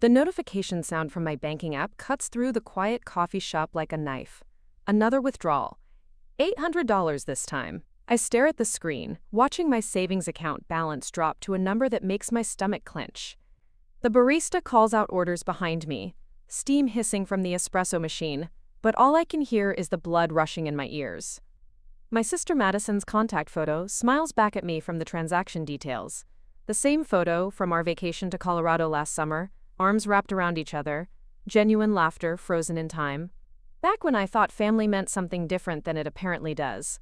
The notification sound from my banking app cuts through the quiet coffee shop like a knife. Another withdrawal. $800 this time. I stare at the screen, watching my savings account balance drop to a number that makes my stomach clench. The barista calls out orders behind me, steam hissing from the espresso machine, but all I can hear is the blood rushing in my ears. My sister Madison's contact photo smiles back at me from the transaction details. The same photo from our vacation to Colorado last summer, arms wrapped around each other, genuine laughter frozen in time. Back when I thought family meant something different than it apparently does.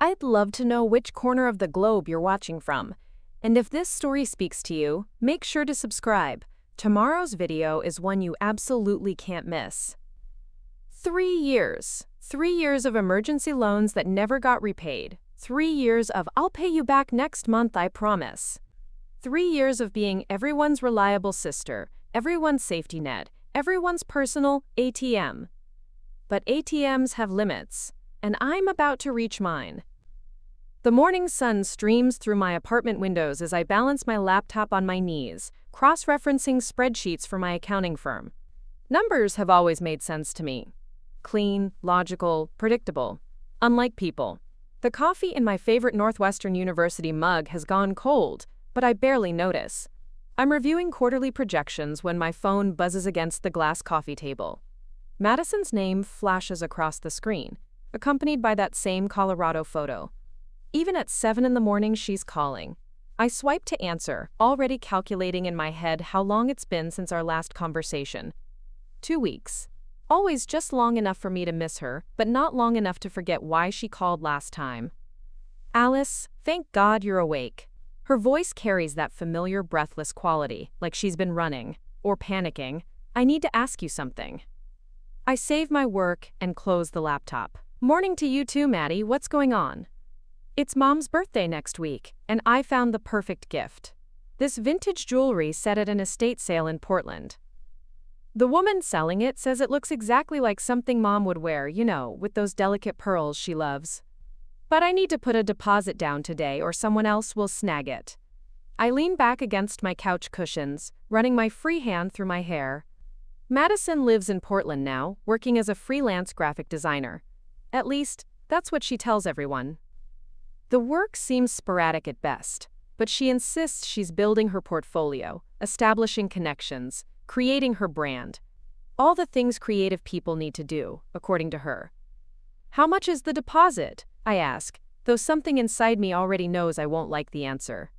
I'd love to know which corner of the globe you're watching from. And if this story speaks to you, make sure to subscribe. Tomorrow's video is one you absolutely can't miss. 3 years. 3 years of emergency loans that never got repaid. 3 years of "I'll pay you back next month, I promise." 3 years of being everyone's reliable sister, everyone's safety net, everyone's personal ATM. But ATMs have limits, and I'm about to reach mine. The morning sun streams through my apartment windows as I balance my laptop on my knees, cross-referencing spreadsheets for my accounting firm. Numbers have always made sense to me. Clean, logical, predictable. Unlike people. The coffee in my favorite Northwestern University mug has gone cold, but I barely notice. I'm reviewing quarterly projections when my phone buzzes against the glass coffee table. Madison's name flashes across the screen, accompanied by that same Colorado photo. Even at 7 in the morning, she's calling. I swipe to answer, already calculating in my head how long it's been since our last conversation. 2 weeks. Always just long enough for me to miss her, but not long enough to forget why she called last time. "Alice, thank God you're awake." Her voice carries that familiar breathless quality, like she's been running, or panicking. "I need to ask you something." I save my work and close the laptop. "Morning to you too, Maddie, what's going on?" "It's Mom's birthday next week, and I found the perfect gift. This vintage jewelry set at an estate sale in Portland. The woman selling it says it looks exactly like something Mom would wear, you know, with those delicate pearls she loves. But I need to put a deposit down today or someone else will snag it." I lean back against my couch cushions, running my free hand through my hair. Madison lives in Portland now, working as a freelance graphic designer. At least, that's what she tells everyone. The work seems sporadic at best, but she insists she's building her portfolio, establishing connections, creating her brand. All the things creative people need to do, according to her. "How much is the deposit?" I ask, though something inside me already knows I won't like the answer.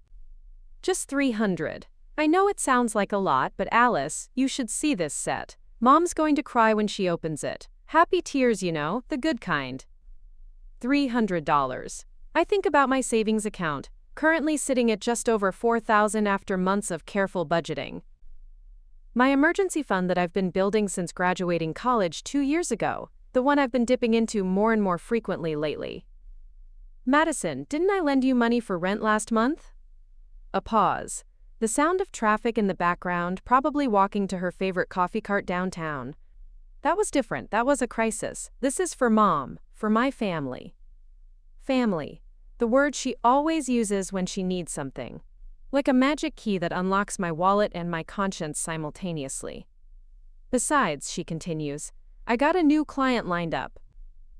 "Just $300. I know it sounds like a lot, but Alice, you should see this set. Mom's going to cry when she opens it. Happy tears, you know, the good kind." $300. I think about my savings account, currently sitting at just over $4,000 after months of careful budgeting. My emergency fund that I've been building since graduating college 2 years ago, the one I've been dipping into more and more frequently lately. "Madison, didn't I lend you money for rent last month?" A pause. The sound of traffic in the background, probably walking to her favorite coffee cart downtown. That was different. That was a crisis. This is for Mom, for my family. Family. The word she always uses when she needs something. Like a magic key that unlocks my wallet and my conscience simultaneously. "Besides," she continues, "I got a new client lined up.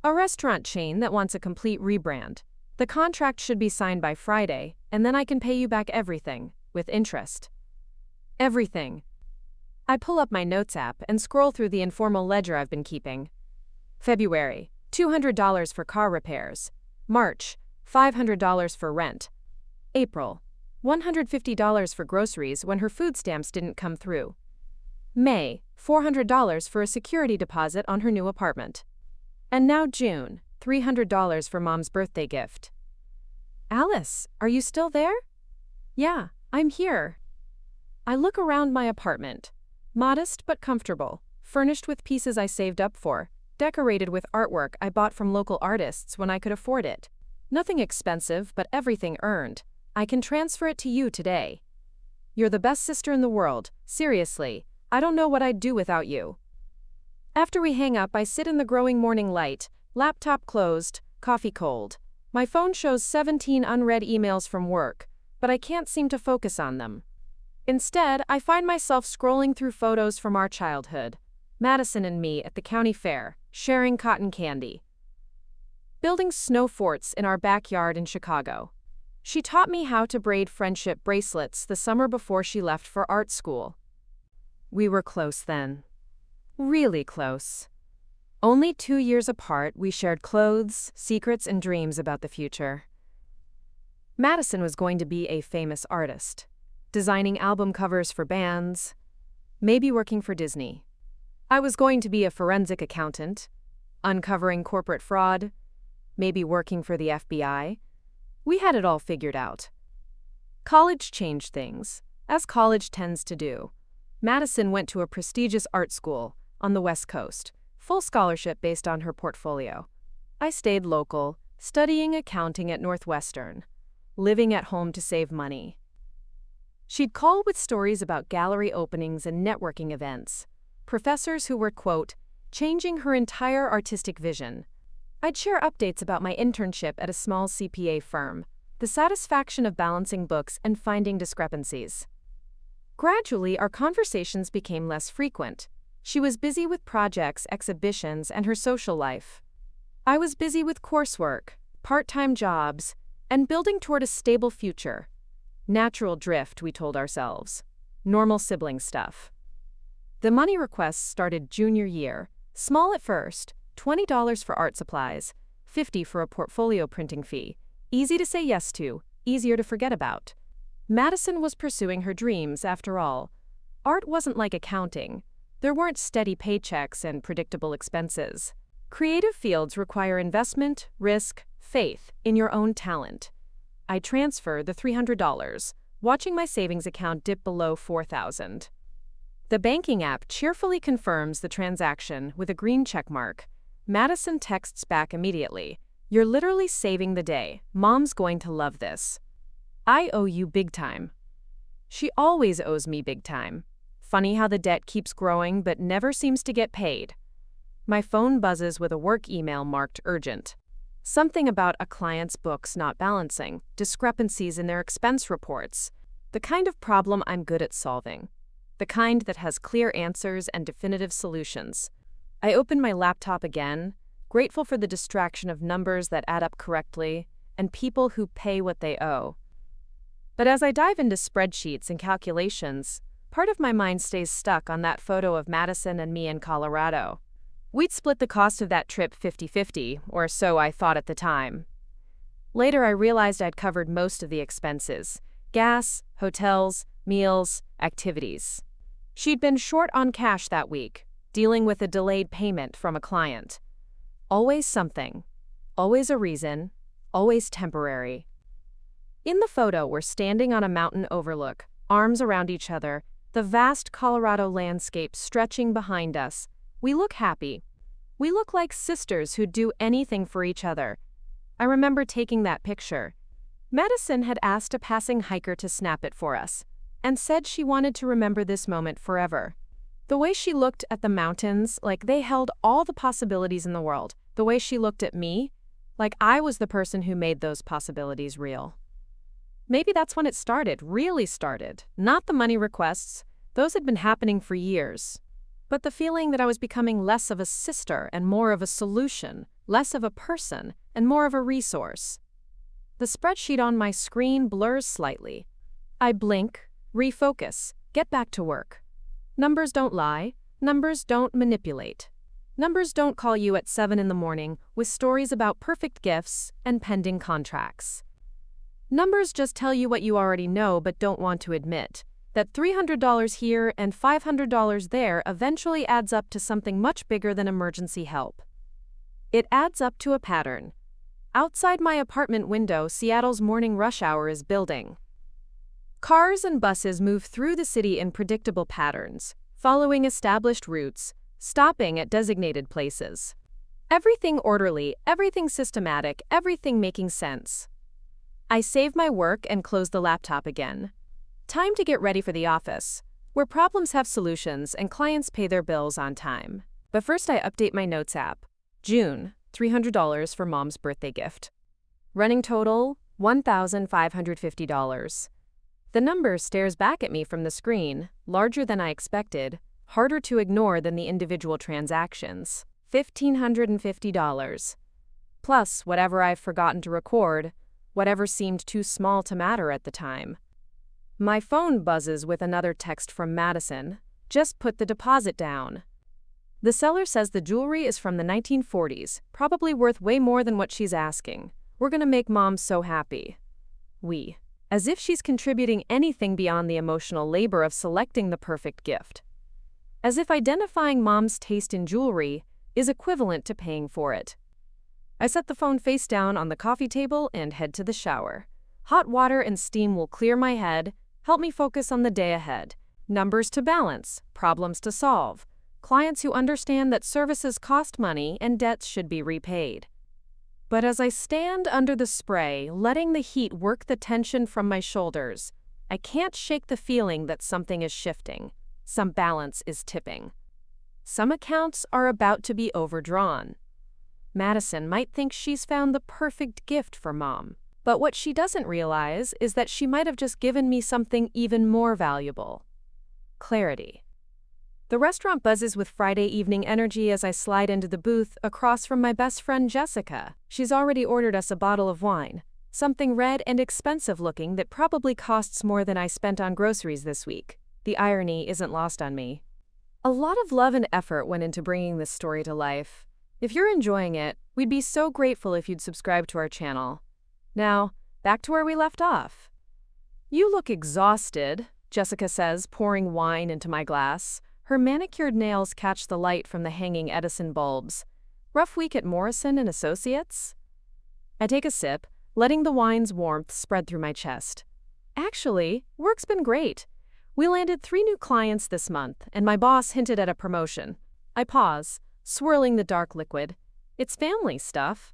A restaurant chain that wants a complete rebrand. The contract should be signed by Friday, and then I can pay you back everything, with interest." Everything. I pull up my notes app and scroll through the informal ledger I've been keeping. February, $200 for car repairs. March, $500 for rent. April, $150 for groceries when her food stamps didn't come through. May, $400 for a security deposit on her new apartment. And now June, $300 for Mom's birthday gift. "Alice, are you still there?" "Yeah, I'm here." I look around my apartment. Modest but comfortable, furnished with pieces I saved up for, decorated with artwork I bought from local artists when I could afford it. Nothing expensive, but everything earned. I can transfer it to you today. You're the best sister in the world. Seriously, I don't know what I'd do without you. After we hang up, I sit in the growing morning light, laptop closed, coffee cold. My phone shows 17 unread emails from work, but I can't seem to focus on them. Instead, I find myself scrolling through photos from our childhood. Madison and me at the county fair, sharing cotton candy. Building snow forts in our backyard in Chicago. She taught me how to braid friendship bracelets the summer before she left for art school. We were close then. Really close. Only 2 years apart, we shared clothes, secrets, and dreams about the future. Madison was going to be a famous artist, designing album covers for bands, maybe working for Disney. I was going to be a forensic accountant, uncovering corporate fraud, maybe working for the FBI. We had it all figured out. College changed things, as college tends to do. Madison went to a prestigious art school on the West Coast, full scholarship based on her portfolio. I stayed local, studying accounting at Northwestern, living at home to save money. She'd call with stories about gallery openings and networking events, professors who were, quote, changing her entire artistic vision. I'd share updates about my internship at a small CPA firm, the satisfaction of balancing books and finding discrepancies. Gradually, our conversations became less frequent. She was busy with projects, exhibitions, and her social life. I was busy with coursework, part-time jobs, and building toward a stable future. Natural drift, we told ourselves. Normal sibling stuff. The money requests started junior year, small at first, $20 for art supplies, $50 for a portfolio printing fee. Easy to say yes to, easier to forget about. Madison was pursuing her dreams, after all. Art wasn't like accounting. There weren't steady paychecks and predictable expenses. Creative fields require investment, risk, faith in your own talent. I transfer the $300, watching my savings account dip below $4,000. The banking app cheerfully confirms the transaction with a green check mark. Madison texts back immediately. You're literally saving the day. Mom's going to love this. I owe you big time. She always owes me big time. Funny how the debt keeps growing but never seems to get paid. My phone buzzes with a work email marked urgent. Something about a client's books not balancing, discrepancies in their expense reports. The kind of problem I'm good at solving. The kind that has clear answers and definitive solutions. I open my laptop again, grateful for the distraction of numbers that add up correctly and people who pay what they owe. But as I dive into spreadsheets and calculations, part of my mind stays stuck on that photo of Madison and me in Colorado. We'd split the cost of that trip 50-50, or so I thought at the time. Later I realized I'd covered most of the expenses: gas, hotels, meals, activities. She'd been short on cash that week, dealing with a delayed payment from a client. Always something. Always a reason. Always temporary. In the photo, we're standing on a mountain overlook, arms around each other, the vast Colorado landscape stretching behind us. We look happy. We look like sisters who'd do anything for each other. I remember taking that picture. Madison had asked a passing hiker to snap it for us, and said she wanted to remember this moment forever. The way she looked at the mountains, like they held all the possibilities in the world. The way she looked at me, like I was the person who made those possibilities real. Maybe that's when it started, really started. Not the money requests. Those had been happening for years. But the feeling that I was becoming less of a sister and more of a solution, less of a person and more of a resource. The spreadsheet on my screen blurs slightly. I blink, refocus, get back to work. Numbers don't lie. Numbers don't manipulate. Numbers don't call you at 7 in the morning with stories about perfect gifts and pending contracts. Numbers just tell you what you already know but don't want to admit, that $300 here and $500 there eventually adds up to something much bigger than emergency help. It adds up to a pattern. Outside my apartment window, Seattle's morning rush hour is building. Cars and buses move through the city in predictable patterns, following established routes, stopping at designated places. Everything orderly, everything systematic, everything making sense. I save my work and close the laptop again. Time to get ready for the office, where problems have solutions and clients pay their bills on time. But first I update my notes app. June, $300 for mom's birthday gift. Running total, $1,550. The number stares back at me from the screen, larger than I expected, harder to ignore than the individual transactions. $1,550. Plus whatever I've forgotten to record, whatever seemed too small to matter at the time. My phone buzzes with another text from Madison. Just put the deposit down. The seller says the jewelry is from the 1940s, probably worth way more than what she's asking. We're gonna make Mom so happy. As if she's contributing anything beyond the emotional labor of selecting the perfect gift. As if identifying Mom's taste in jewelry is equivalent to paying for it. I set the phone face down on the coffee table and head to the shower. Hot water and steam will clear my head, help me focus on the day ahead. Numbers to balance, problems to solve, clients who understand that services cost money and debts should be repaid. But as I stand under the spray, letting the heat work the tension from my shoulders, I can't shake the feeling that something is shifting, some balance is tipping. Some accounts are about to be overdrawn. Madison might think she's found the perfect gift for Mom, but what she doesn't realize is that she might have just given me something even more valuable. Clarity. The restaurant buzzes with Friday evening energy as I slide into the booth across from my best friend Jessica. She's already ordered us a bottle of wine, something red and expensive looking that probably costs more than I spent on groceries this week. The irony isn't lost on me. A lot of love and effort went into bringing this story to life. If you're enjoying it, we'd be so grateful if you'd subscribe to our channel. Now, back to where we left off. You look exhausted, Jessica says, pouring wine into my glass. Her manicured nails catch the light from the hanging Edison bulbs. Rough week at Morrison & Associates? I take a sip, letting the wine's warmth spread through my chest. Actually, work's been great. We landed 3 new clients this month, and my boss hinted at a promotion. I pause, swirling the dark liquid. It's family stuff.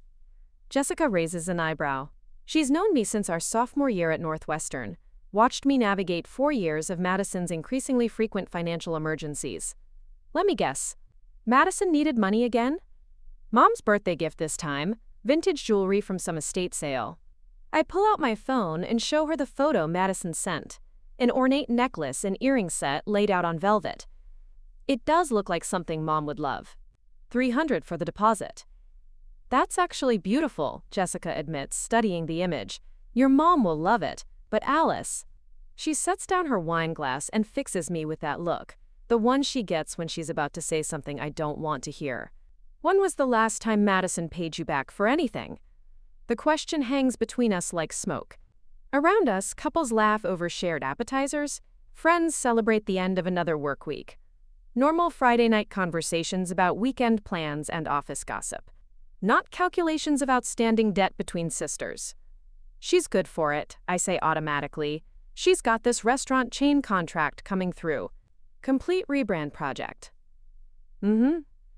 Jessica raises an eyebrow. She's known me since our sophomore year at Northwestern. Watched me navigate 4 years of Madison's increasingly frequent financial emergencies. Let me guess. Madison needed money again? Mom's birthday gift this time, vintage jewelry from some estate sale. I pull out my phone and show her the photo Madison sent. An ornate necklace and earring set laid out on velvet. It does look like something Mom would love. $300 for the deposit. That's actually beautiful, Jessica admits, studying the image. Your mom will love it. But Alice, she sets down her wine glass and fixes me with that look, the one she gets when she's about to say something I don't want to hear. When was the last time Madison paid you back for anything? The question hangs between us like smoke. Around us, couples laugh over shared appetizers, friends celebrate the end of another work week. Normal Friday night conversations about weekend plans and office gossip. Not calculations of outstanding debt between sisters. She's good for it, I say automatically. She's got this restaurant chain contract coming through. Complete rebrand project.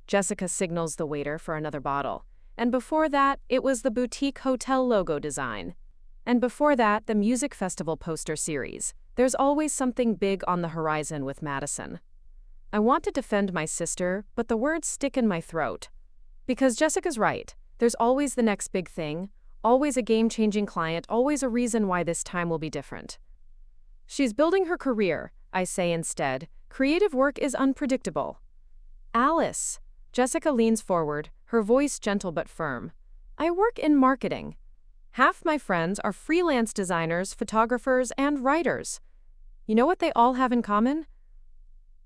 Jessica signals the waiter for another bottle. And before that, it was the boutique hotel logo design. And before that, the music festival poster series. There's always something big on the horizon with Madison. I want to defend my sister, but the words stick in my throat. Because Jessica's right. There's always the next big thing. Always a game-changing client, always a reason why this time will be different. She's building her career, I say instead. Creative work is unpredictable. Alice. Jessica leans forward, her voice gentle but firm. I work in marketing. Half my friends are freelance designers, photographers, and writers. You know what they all have in common?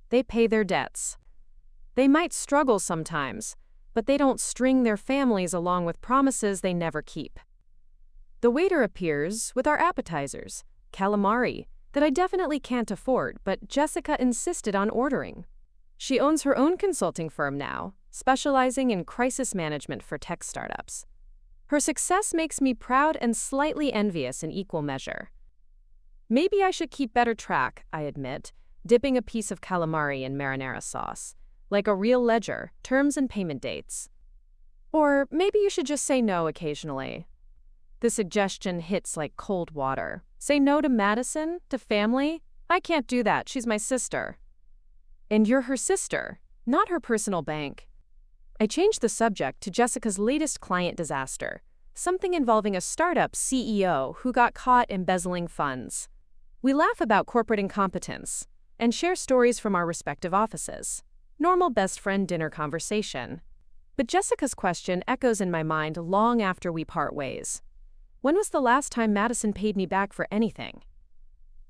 They pay their debts. They might struggle sometimes, but they don't string their families along with promises they never keep. The waiter appears with our appetizers, calamari, that I definitely can't afford, but Jessica insisted on ordering. She owns her own consulting firm now, specializing in crisis management for tech startups. Her success makes me proud and slightly envious in equal measure. Maybe I should keep better track, I admit, dipping a piece of calamari in marinara sauce. Like a real ledger, terms and payment dates. Or maybe you should just say no occasionally. The suggestion hits like cold water. Say no to Madison? To family? I can't do that, she's my sister. And you're her sister, not her personal bank. I changed the subject to Jessica's latest client disaster, something involving a startup CEO who got caught embezzling funds. We laugh about corporate incompetence and share stories from our respective offices. Normal best friend dinner conversation. But Jessica's question echoes in my mind long after we part ways. When was the last time Madison paid me back for anything?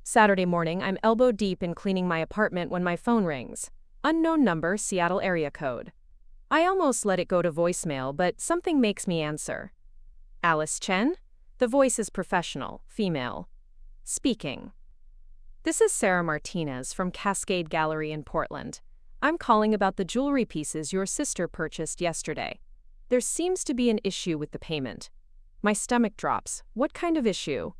Saturday morning, I'm elbow deep in cleaning my apartment when my phone rings. Unknown number, Seattle area code. I almost let it go to voicemail, but something makes me answer. Alice Chen? The voice is professional, female. Speaking. This is Sarah Martinez from Cascade Gallery in Portland. I'm calling about the jewelry pieces your sister purchased yesterday. There seems to be an issue with the payment. My stomach drops. What kind of issue?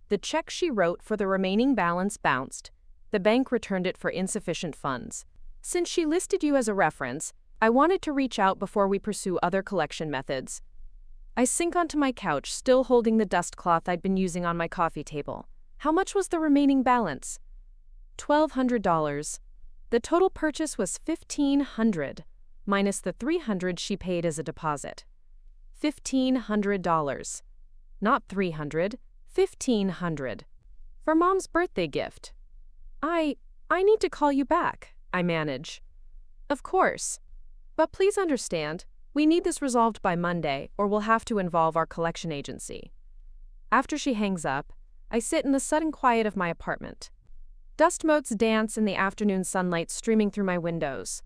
The check she wrote for the remaining balance bounced. The bank returned it for insufficient funds. Since she listed you as a reference, I wanted to reach out before we pursue other collection methods. I sink onto my couch, still holding the dust cloth I'd been using on my coffee table. How much was the remaining balance? $1,200. The total purchase was $1,500, minus the $300 she paid as a deposit. $1,500. Not $300, $1,500. For Mom's birthday gift. I need to call you back, I manage. Of course. But please understand, we need this resolved by Monday, or we'll have to involve our collection agency. After she hangs up, I sit in the sudden quiet of my apartment. Dust motes dance in the afternoon sunlight streaming through my windows.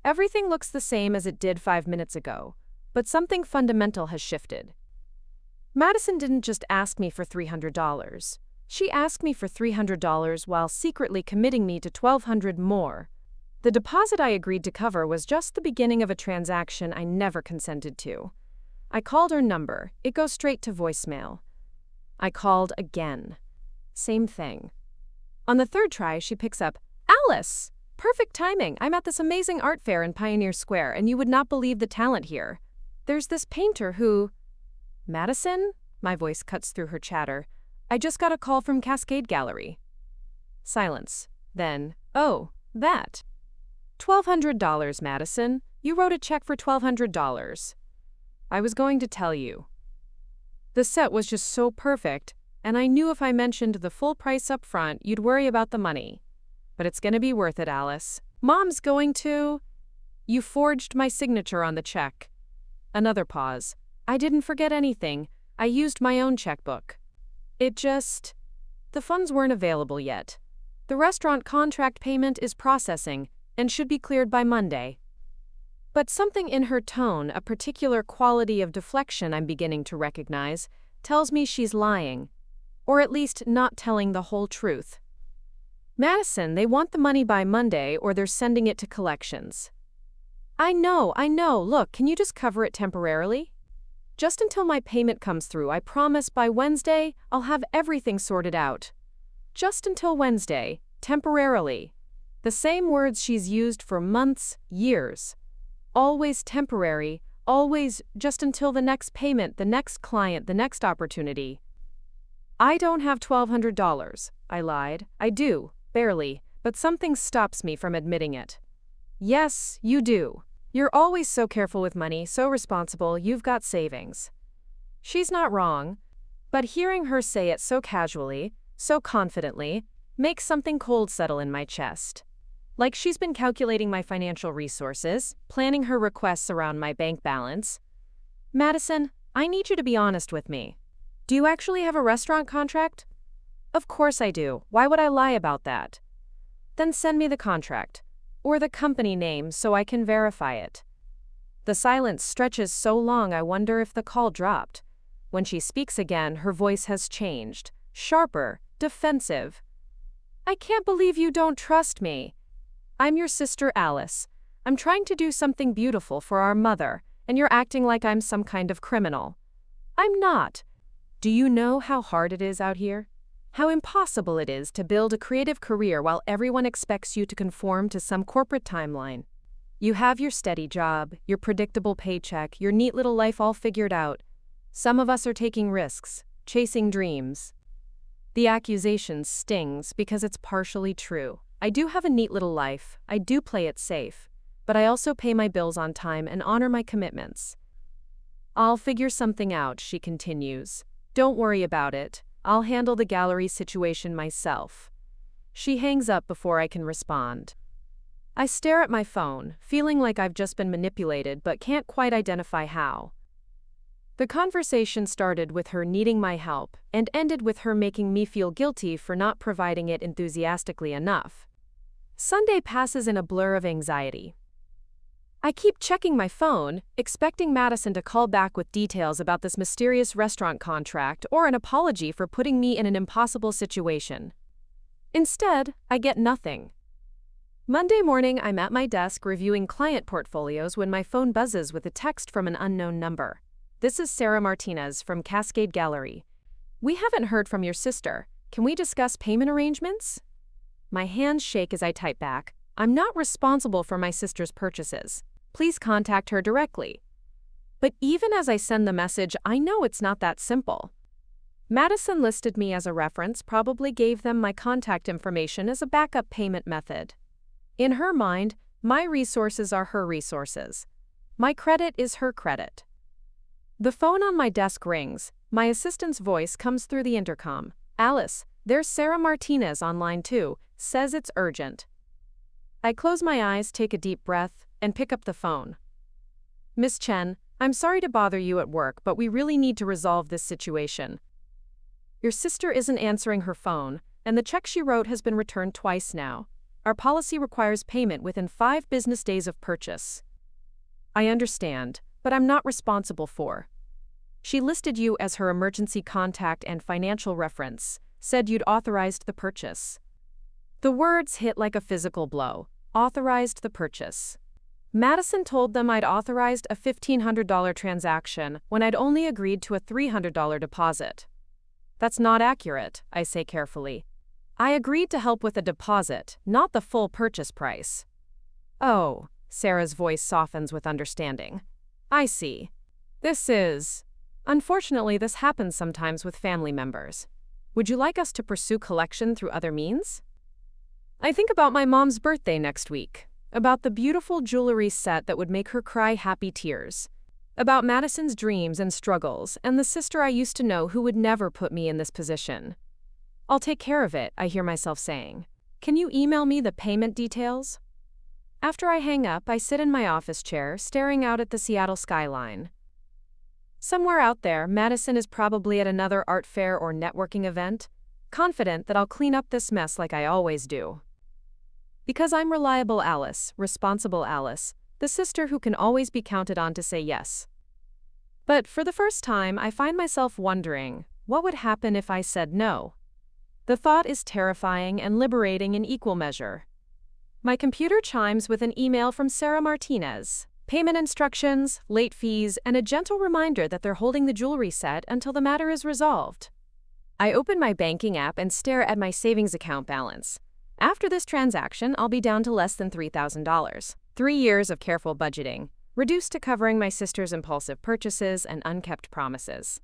Everything looks the same as it did 5 minutes ago, but something fundamental has shifted. Madison didn't just ask me for $300. She asked me for $300 while secretly committing me to $1,200 more. The deposit I agreed to cover was just the beginning of a transaction I never consented to. I called her number. It goes straight to voicemail. I called again. Same thing. On the third try, she picks up. Alice! Perfect timing. I'm at this amazing art fair in Pioneer Square, and you would not believe the talent here. There's this painter who… Madison? My voice cuts through her chatter. I just got a call from Cascade Gallery. Silence. Then, oh, that. $1,200, Madison. You wrote a check for $1,200. I was going to tell you. The set was just so perfect, and I knew if I mentioned the full price up front, you'd worry about the money. But it's gonna be worth it, Alice. Mom's going to… You forged my signature on the check. Another pause. I didn't forget anything. I used my own checkbook. The funds weren't available yet. The restaurant contract payment is processing and should be cleared by Monday. But something in her tone, a particular quality of deflection I'm beginning to recognize, tells me she's lying. Or at least not telling the whole truth. Madison, they want the money by Monday or they're sending it to collections. I know. Look, can you just cover it temporarily? Just until my payment comes through, I promise by Wednesday I'll have everything sorted out. Just until Wednesday, temporarily. The same words she's used for months, years. Always temporary, always just until the next payment, the next client, the next opportunity. I don't have $1,200, I lied. I do, barely, but something stops me from admitting it. Yes, you do. You're always so careful with money, so responsible, you've got savings. She's not wrong, but hearing her say it so casually, so confidently, makes something cold settle in my chest. Like she's been calculating my financial resources, planning her requests around my bank balance. Madison, I need you to be honest with me. Do you actually have a restaurant contract? Of course I do. Why would I lie about that? Then send me the contract, or the company name so I can verify it. The silence stretches so long I wonder if the call dropped. When she speaks again, her voice has changed, sharper, defensive. I can't believe you don't trust me. I'm your sister Alice. I'm trying to do something beautiful for our mother, and you're acting like I'm some kind of criminal. I'm not. Do you know how hard it is out here? How impossible it is to build a creative career while everyone expects you to conform to some corporate timeline. You have your steady job, your predictable paycheck, your neat little life all figured out. Some of us are taking risks, chasing dreams. The accusation stings because it's partially true. I do have a neat little life, I do play it safe, but I also pay my bills on time and honor my commitments. I'll figure something out, she continues. Don't worry about it. I'll handle the gallery situation myself. She hangs up before I can respond. I stare at my phone, feeling like I've just been manipulated but can't quite identify how. The conversation started with her needing my help and ended with her making me feel guilty for not providing it enthusiastically enough. Sunday passes in a blur of anxiety. I keep checking my phone, expecting Madison to call back with details about this mysterious restaurant contract or an apology for putting me in an impossible situation. Instead, I get nothing. Monday morning, I'm at my desk reviewing client portfolios when my phone buzzes with a text from an unknown number. This is Sarah Martinez from Cascade Gallery. We haven't heard from your sister. Can we discuss payment arrangements? My hands shake as I type back. I'm not responsible for my sister's purchases. Please contact her directly. But even as I send the message, I know it's not that simple. Madison listed me as a reference, probably gave them my contact information as a backup payment method. In her mind, my resources are her resources. My credit is her credit. The phone on my desk rings. My assistant's voice comes through the intercom. Alice, there's Sarah Martinez on line 2, says it's urgent. I close my eyes, take a deep breath, and pick up the phone. Miss Chen, I'm sorry to bother you at work, but we really need to resolve this situation. Your sister isn't answering her phone, and the check she wrote has been returned twice now. Our policy requires payment within 5 business days of purchase. I understand, but I'm not responsible for. She listed you as her emergency contact and financial reference, said you'd authorized the purchase. The words hit like a physical blow. Authorized the purchase. Madison told them I'd authorized a $1,500 transaction when I'd only agreed to a $300 deposit. That's not accurate, I say carefully. I agreed to help with a deposit, not the full purchase price. Oh, Sarah's voice softens with understanding. I see. Unfortunately, this happens sometimes with family members. Would you like us to pursue collection through other means? I think about my mom's birthday next week, about the beautiful jewelry set that would make her cry happy tears, about Madison's dreams and struggles, and the sister I used to know who would never put me in this position. I'll take care of it, I hear myself saying. Can you email me the payment details? After I hang up, I sit in my office chair, staring out at the Seattle skyline. Somewhere out there, Madison is probably at another art fair or networking event, confident that I'll clean up this mess like I always do. Because I'm reliable Alice, responsible Alice, the sister who can always be counted on to say yes. But for the first time, I find myself wondering, what would happen if I said no? The thought is terrifying and liberating in equal measure. My computer chimes with an email from Sarah Martinez. Payment instructions, late fees, and a gentle reminder that they're holding the jewelry set until the matter is resolved. I open my banking app and stare at my savings account balance. After this transaction, I'll be down to less than $3,000. 3 years of careful budgeting, reduced to covering my sister's impulsive purchases and unkept promises.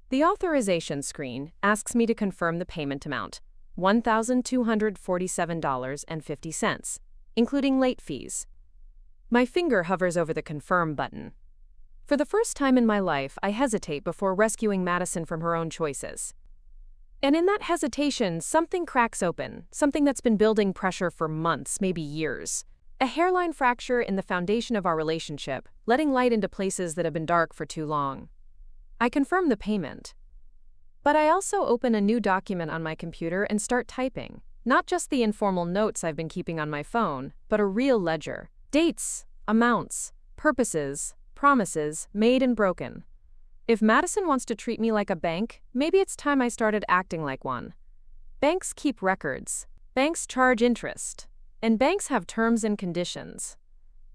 The authorization screen asks me to confirm the payment amount, $1,247.50, including late fees. My finger hovers over the confirm button. For the first time in my life, I hesitate before rescuing Madison from her own choices. And in that hesitation, something cracks open, something that's been building pressure for months, maybe years. A hairline fracture in the foundation of our relationship, letting light into places that have been dark for too long. I confirm the payment. But I also open a new document on my computer and start typing. Not just the informal notes I've been keeping on my phone, but a real ledger. Dates, amounts, purposes, promises, made and broken. If Madison wants to treat me like a bank, maybe it's time I started acting like one. Banks keep records. Banks charge interest. And banks have terms and conditions.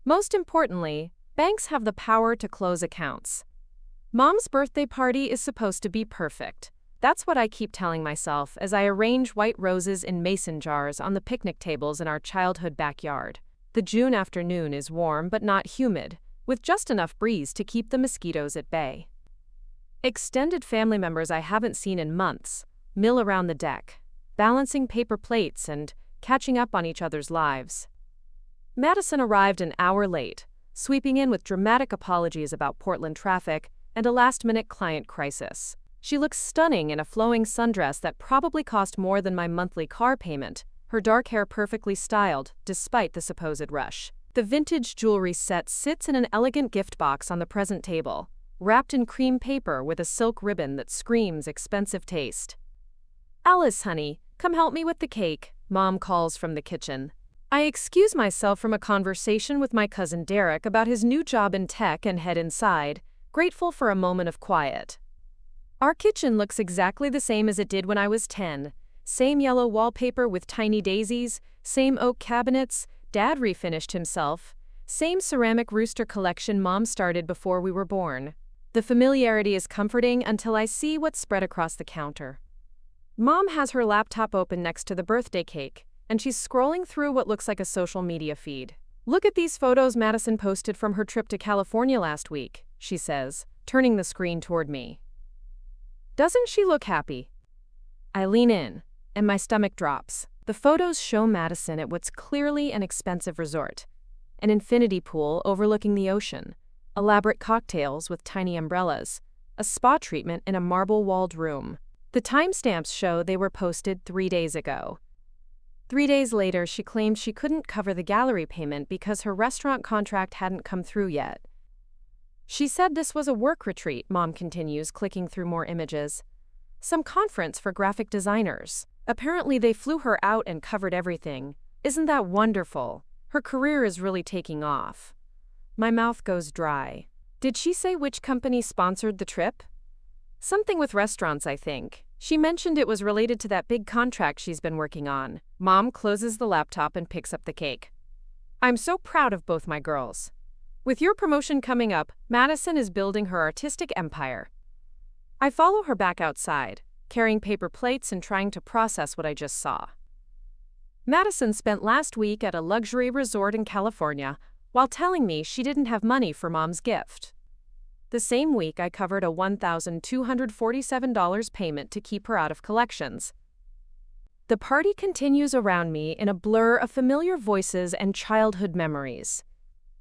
Most importantly, banks have the power to close accounts. Mom's birthday party is supposed to be perfect. That's what I keep telling myself as I arrange white roses in mason jars on the picnic tables in our childhood backyard. The June afternoon is warm but not humid, with just enough breeze to keep the mosquitoes at bay. Extended family members I haven't seen in months mill around the deck, balancing paper plates and catching up on each other's lives. Madison arrived an hour late, sweeping in with dramatic apologies about Portland traffic and a last-minute client crisis. She looks stunning in a flowing sundress that probably cost more than my monthly car payment, her dark hair perfectly styled, despite the supposed rush. The vintage jewelry set sits in an elegant gift box on the present table, wrapped in cream paper with a silk ribbon that screams expensive taste. "Alice, honey, come help me with the cake," Mom calls from the kitchen. I excuse myself from a conversation with my cousin Derek about his new job in tech and head inside, grateful for a moment of quiet. Our kitchen looks exactly the same as it did when I was 10. Same yellow wallpaper with tiny daisies, same oak cabinets, Dad refinished himself, same ceramic rooster collection Mom started before we were born. The familiarity is comforting until I see what's spread across the counter. Mom has her laptop open next to the birthday cake, and she's scrolling through what looks like a social media feed. "Look at these photos Madison posted from her trip to California last week," she says, turning the screen toward me. "Doesn't she look happy?" I lean in, and my stomach drops. The photos show Madison at what's clearly an expensive resort. An infinity pool overlooking the ocean, elaborate cocktails with tiny umbrellas, a spa treatment in a marble-walled room. The timestamps show they were posted 3 days ago. 3 days later, she claimed she couldn't cover the gallery payment because her restaurant contract hadn't come through yet. She said this was a work retreat, Mom continues, clicking through more images. Some conference for graphic designers. Apparently they flew her out and covered everything. Isn't that wonderful? Her career is really taking off. My mouth goes dry. Did she say which company sponsored the trip? Something with restaurants, I think. She mentioned it was related to that big contract she's been working on. Mom closes the laptop and picks up the cake. "I'm so proud of both my girls. With your promotion coming up, Madison is building her artistic empire." I follow her back outside, carrying paper plates and trying to process what I just saw. Madison spent last week at a luxury resort in California while telling me she didn't have money for Mom's gift. The same week, I covered a $1,247 payment to keep her out of collections. The party continues around me in a blur of familiar voices and childhood memories.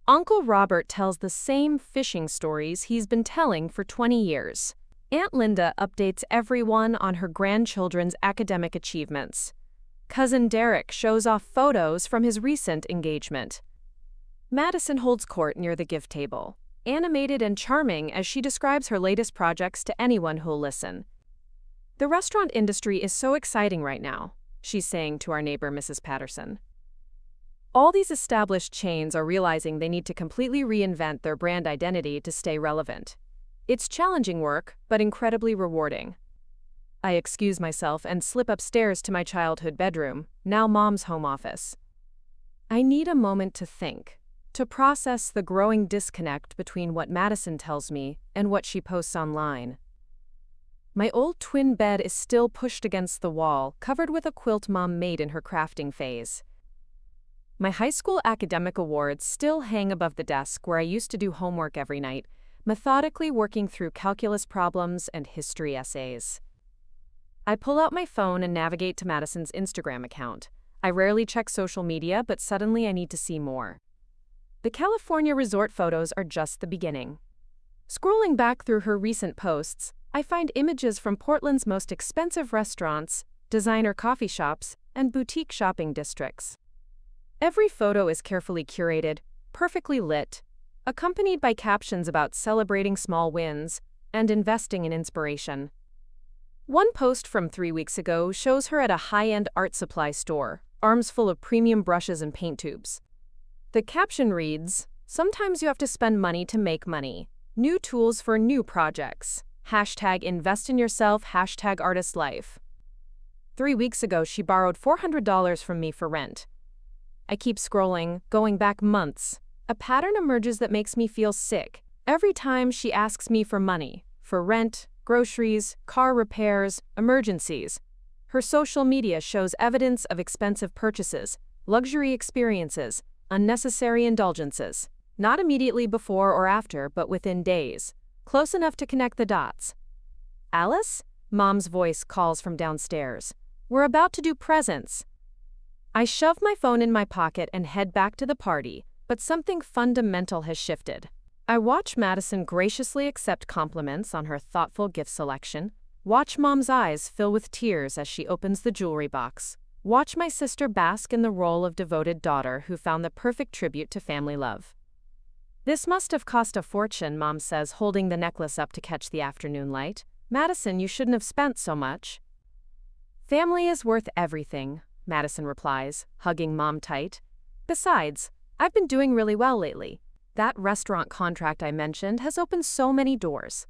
Uncle Robert tells the same fishing stories he's been telling for 20 years. Aunt Linda updates everyone on her grandchildren's academic achievements. Cousin Derek shows off photos from his recent engagement. Madison holds court near the gift table, animated and charming as she describes her latest projects to anyone who'll listen. "The restaurant industry is so exciting right now," she's saying to our neighbor, Mrs. Patterson. "All these established chains are realizing they need to completely reinvent their brand identity to stay relevant. It's challenging work, but incredibly rewarding." I excuse myself and slip upstairs to my childhood bedroom, now Mom's home office. I need a moment to think, to process the growing disconnect between what Madison tells me and what she posts online. My old twin bed is still pushed against the wall, covered with a quilt Mom made in her crafting phase. My high school academic awards still hang above the desk where I used to do homework every night, methodically working through calculus problems and history essays. I pull out my phone and navigate to Madison's Instagram account. I rarely check social media, but suddenly I need to see more. The California resort photos are just the beginning. Scrolling back through her recent posts, I find images from Portland's most expensive restaurants, designer coffee shops, and boutique shopping districts. Every photo is carefully curated, perfectly lit, accompanied by captions about celebrating small wins and investing in inspiration. One post from 3 weeks ago shows her at a high-end art supply store, arms full of premium brushes and paint tubes. The caption reads, "Sometimes you have to spend money to make money. New tools for new projects. #invest in yourself, #artist life." 3 weeks ago, she borrowed $400 from me for rent. I keep scrolling, going back months. A pattern emerges that makes me feel sick. Every time she asks me for money, for rent, groceries, car repairs, emergencies. Her social media shows evidence of expensive purchases, luxury experiences, unnecessary indulgences. Not immediately before or after, but within days. Close enough to connect the dots. "Alice?" Mom's voice calls from downstairs. "We're about to do presents." I shove my phone in my pocket and head back to the party, but something fundamental has shifted. I watch Madison graciously accept compliments on her thoughtful gift selection, Watch mom's eyes fill with tears as she opens the jewelry box. Watch my sister bask in the role of devoted daughter who found the perfect tribute to family love. This must have cost a fortune, Mom says, holding the necklace up to catch the afternoon light. Madison, you shouldn't have spent so much. Family is worth everything, Madison replies, hugging Mom tight. Besides, I've been doing really well lately. That restaurant contract I mentioned has opened so many doors.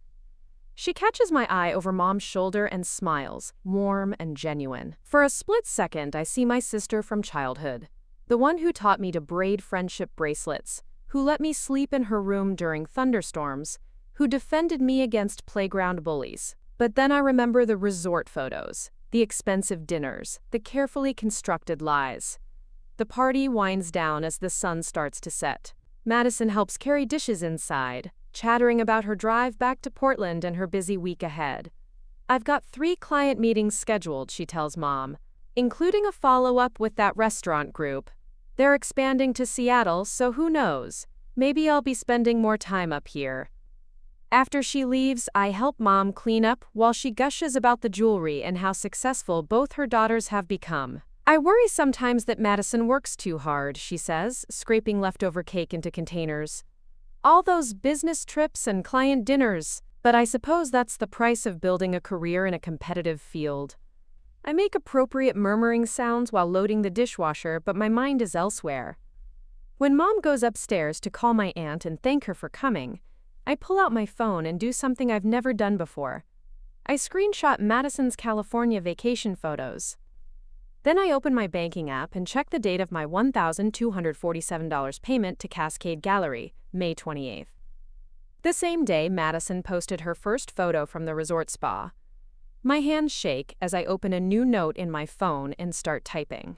She catches my eye over Mom's shoulder and smiles, warm and genuine. For a split second, I see my sister from childhood, the one who taught me to braid friendship bracelets, who let me sleep in her room during thunderstorms, who defended me against playground bullies. But then I remember the resort photos, the expensive dinners, the carefully constructed lies. The party winds down as the sun starts to set. Madison helps carry dishes inside, chattering about her drive back to Portland and her busy week ahead. I've got 3 client meetings scheduled, she tells Mom, including a follow-up with that restaurant group. They're expanding to Seattle, so who knows? Maybe I'll be spending more time up here. After she leaves, I help Mom clean up while she gushes about the jewelry and how successful both her daughters have become. I worry sometimes that Madison works too hard, she says, scraping leftover cake into containers. All those business trips and client dinners, but I suppose that's the price of building a career in a competitive field. I make appropriate murmuring sounds while loading the dishwasher, but my mind is elsewhere. When Mom goes upstairs to call my aunt and thank her for coming, I pull out my phone and do something I've never done before. I screenshot Madison's California vacation photos. Then I open my banking app and check the date of my $1,247 payment to Cascade Gallery, May 28th. The same day, Madison posted her first photo from the resort spa. My hands shake as I open a new note in my phone and start typing.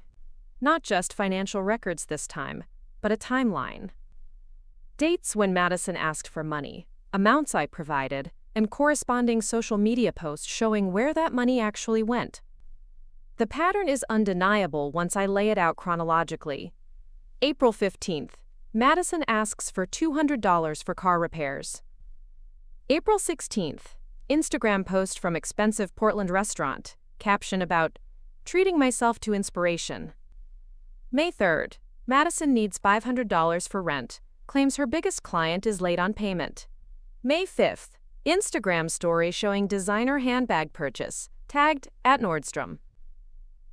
Not just financial records this time, but a timeline. Dates when Madison asked for money, amounts I provided, and corresponding social media posts showing where that money actually went. The pattern is undeniable once I lay it out chronologically. April 15th, Madison asks for $200 for car repairs. April 16th, Instagram post from expensive Portland restaurant, caption about treating myself to inspiration. May 3rd, Madison needs $500 for rent, claims her biggest client is late on payment. May 5th, Instagram story showing designer handbag purchase, tagged at Nordstrom.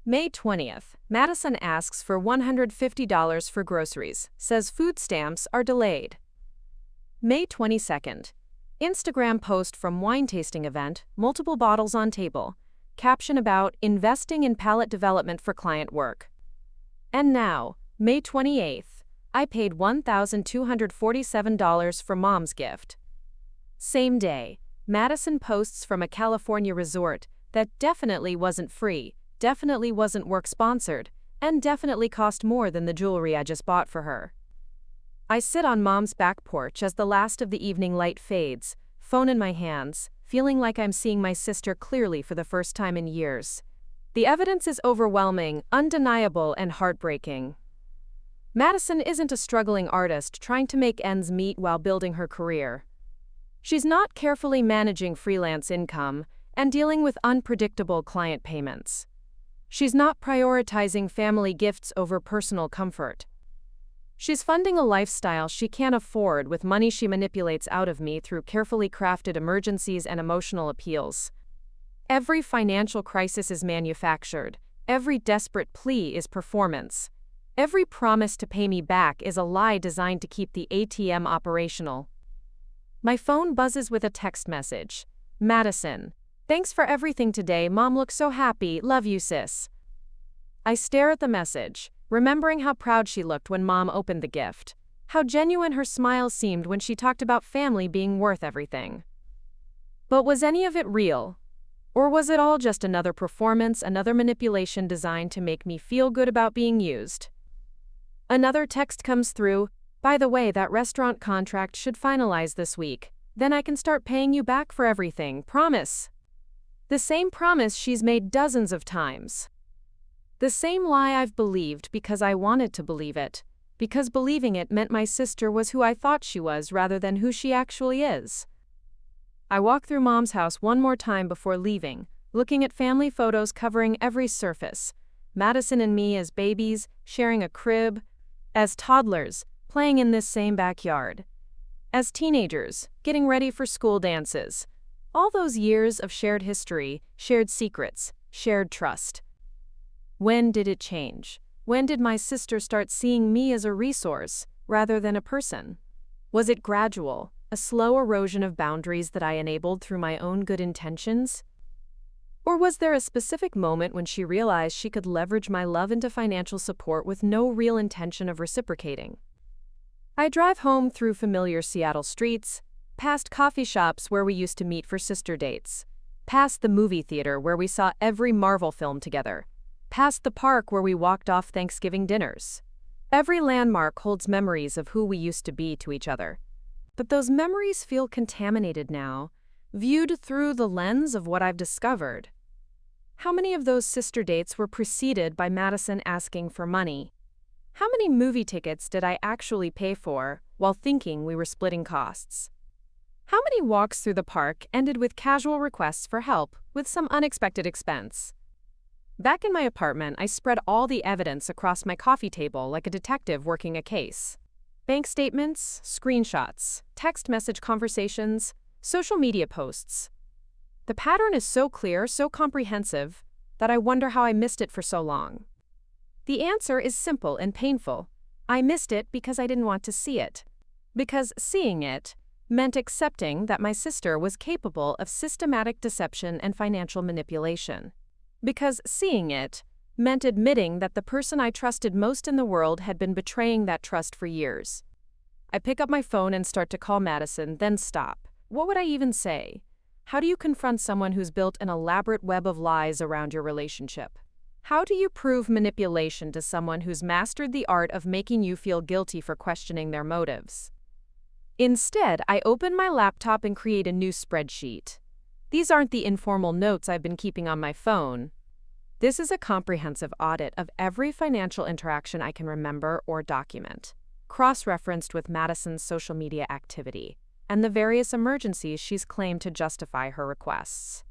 May 20th, Madison asks for $150 for groceries, says food stamps are delayed. May 22nd, Instagram post from wine tasting event, multiple bottles on table, caption about investing in palette development for client work. And now, May 28th, I paid $1,247 for Mom's gift. Same day, Madison posts from a California resort that definitely wasn't free, definitely wasn't work-sponsored, and definitely cost more than the jewelry I just bought for her. I sit on Mom's back porch as the last of the evening light fades, phone in my hands, feeling like I'm seeing my sister clearly for the first time in years. The evidence is overwhelming, undeniable, and heartbreaking. Madison isn't a struggling artist trying to make ends meet while building her career. She's not carefully managing freelance income and dealing with unpredictable client payments. She's not prioritizing family gifts over personal comfort. She's funding a lifestyle she can't afford with money she manipulates out of me through carefully crafted emergencies and emotional appeals. Every financial crisis is manufactured. Every desperate plea is performance. Every promise to pay me back is a lie designed to keep the ATM operational. My phone buzzes with a text message. Madison, thanks for everything today. Mom looks so happy. Love you, sis. I stare at the message, remembering how proud she looked when Mom opened the gift, how genuine her smile seemed when she talked about family being worth everything. But was any of it real? Or was it all just another performance, another manipulation designed to make me feel good about being used? Another text comes through. By the way, that restaurant contract should finalize this week. Then I can start paying you back for everything, promise. The same promise she's made dozens of times. The same lie I've believed because I wanted to believe it, because believing it meant my sister was who I thought she was rather than who she actually is. I walk through Mom's house one more time before leaving, looking at family photos covering every surface. Madison and me as babies, sharing a crib. As toddlers, playing in this same backyard. As teenagers, getting ready for school dances. All those years of shared history, shared secrets, shared trust. When did it change? When did my sister start seeing me as a resource, rather than a person? Was it gradual, a slow erosion of boundaries that I enabled through my own good intentions? Or was there a specific moment when she realized she could leverage my love into financial support with no real intention of reciprocating? I drive home through familiar Seattle streets, past coffee shops where we used to meet for sister dates, past the movie theater where we saw every Marvel film together, past the park where we walked off Thanksgiving dinners. Every landmark holds memories of who we used to be to each other. But those memories feel contaminated now, viewed through the lens of what I've discovered. How many of those sister dates were preceded by Madison asking for money? How many movie tickets did I actually pay for while thinking we were splitting costs? How many walks through the park ended with casual requests for help with some unexpected expense? Back in my apartment, I spread all the evidence across my coffee table like a detective working a case. Bank statements, screenshots, text message conversations, social media posts. The pattern is so clear, so comprehensive, that I wonder how I missed it for so long. The answer is simple and painful. I missed it because I didn't want to see it. Because seeing it meant accepting that my sister was capable of systematic deception and financial manipulation. Because seeing it meant admitting that the person I trusted most in the world had been betraying that trust for years. I pick up my phone and start to call Madison, then stop. What would I even say? How do you confront someone who's built an elaborate web of lies around your relationship? How do you prove manipulation to someone who's mastered the art of making you feel guilty for questioning their motives? Instead, I open my laptop and create a new spreadsheet. These aren't the informal notes I've been keeping on my phone. This is a comprehensive audit of every financial interaction I can remember or document, cross-referenced with Madison's social media activity and the various emergencies she's claimed to justify her requests.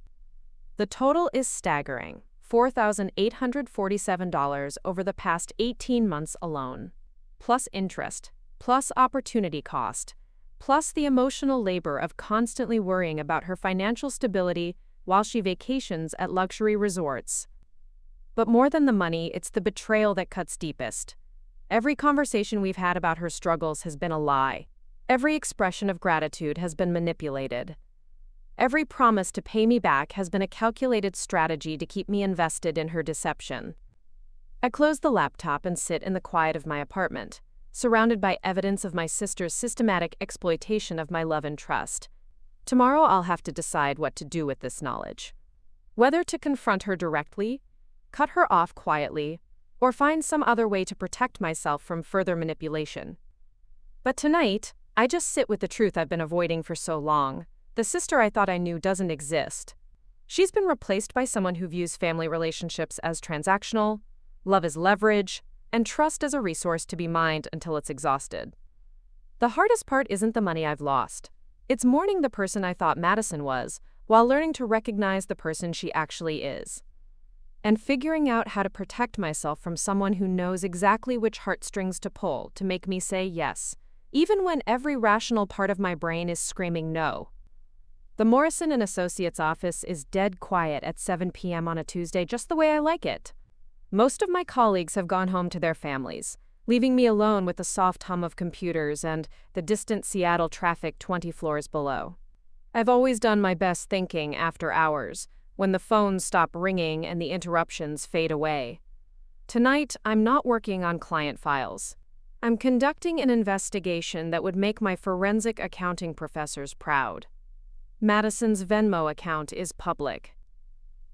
The total is staggering, $4,847 over the past 18 months alone, plus interest, plus opportunity cost, plus the emotional labor of constantly worrying about her financial stability while she vacations at luxury resorts. But more than the money, it's the betrayal that cuts deepest. Every conversation we've had about her struggles has been a lie. Every expression of gratitude has been manipulated. Every promise to pay me back has been a calculated strategy to keep me invested in her deception. I close the laptop and sit in the quiet of my apartment, surrounded by evidence of my sister's systematic exploitation of my love and trust. Tomorrow I'll have to decide what to do with this knowledge. Whether to confront her directly, cut her off quietly, or find some other way to protect myself from further manipulation. But tonight, I just sit with the truth I've been avoiding for so long. The sister I thought I knew doesn't exist. She's been replaced by someone who views family relationships as transactional, love as leverage, and trust as a resource to be mined until it's exhausted. The hardest part isn't the money I've lost. It's mourning the person I thought Madison was, while learning to recognize the person she actually is. And figuring out how to protect myself from someone who knows exactly which heartstrings to pull to make me say yes, even when every rational part of my brain is screaming no. The Morrison & Associates office is dead quiet at 7 p.m. on a Tuesday, just the way I like it. Most of my colleagues have gone home to their families, leaving me alone with the soft hum of computers and the distant Seattle traffic 20 floors below. I've always done my best thinking after hours, when the phones stop ringing and the interruptions fade away. Tonight, I'm not working on client files. I'm conducting an investigation that would make my forensic accounting professors proud. Madison's Venmo account is public.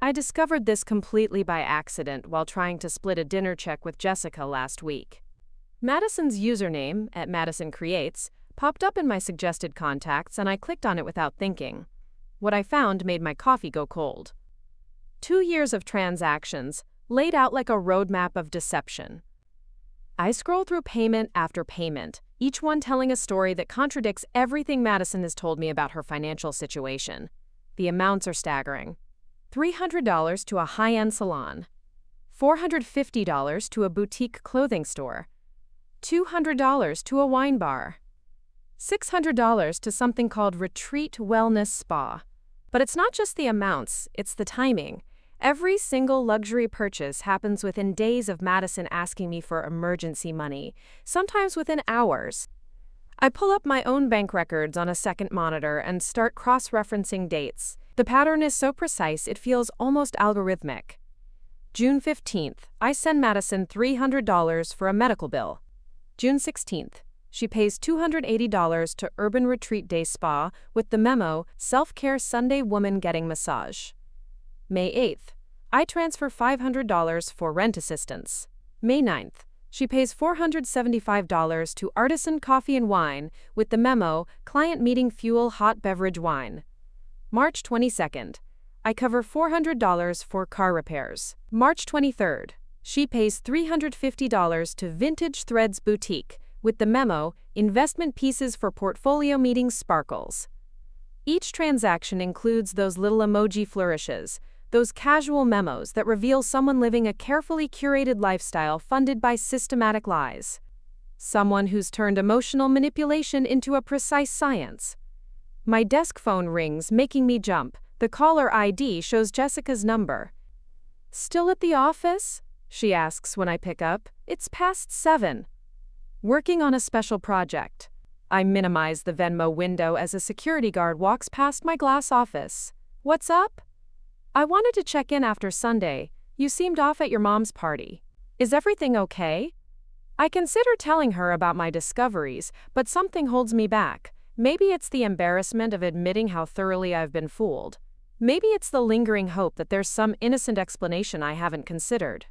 I discovered this completely by accident while trying to split a dinner check with Jessica last week. Madison's username, @MadisonCreates, popped up in my suggested contacts and I clicked on it without thinking. What I found made my coffee go cold. 2 years of transactions, laid out like a roadmap of deception. I scroll through payment after payment, each one telling a story that contradicts everything Madison has told me about her financial situation. The amounts are staggering. $300 to a high-end salon, $450 to a boutique clothing store, $200 to a wine bar, $600 to something called Retreat Wellness Spa. But it's not just the amounts, it's the timing. Every single luxury purchase happens within days of Madison asking me for emergency money, sometimes within hours. I pull up my own bank records on a second monitor and start cross-referencing dates. The pattern is so precise it feels almost algorithmic. June 15th, I send Madison $300 for a medical bill. June 16th, she pays $280 to Urban Retreat Day Spa with the memo, Self-Care Sunday Woman Getting Massage. May 8th, I transfer $500 for rent assistance. May 9th, she pays $475 to Artisan Coffee and Wine with the memo, Client Meeting Fuel Hot Beverage Wine. March 22nd, I cover $400 for car repairs. March 23rd, she pays $350 to Vintage Threads Boutique with the memo, Investment Pieces for Portfolio Meetings Sparkles. Each transaction includes those little emoji flourishes, those casual memos that reveal someone living a carefully curated lifestyle funded by systematic lies. Someone who's turned emotional manipulation into a precise science. My desk phone rings, making me jump. The caller ID shows Jessica's number. "Still at the office?" she asks when I pick up. "It's past 7. Working on a special project." I minimize the Venmo window as a security guard walks past my glass office. "What's up?" "I wanted to check in after Sunday. You seemed off at your mom's party. Is everything okay?" I consider telling her about my discoveries, but something holds me back. Maybe it's the embarrassment of admitting how thoroughly I've been fooled. Maybe it's the lingering hope that there's some innocent explanation I haven't considered.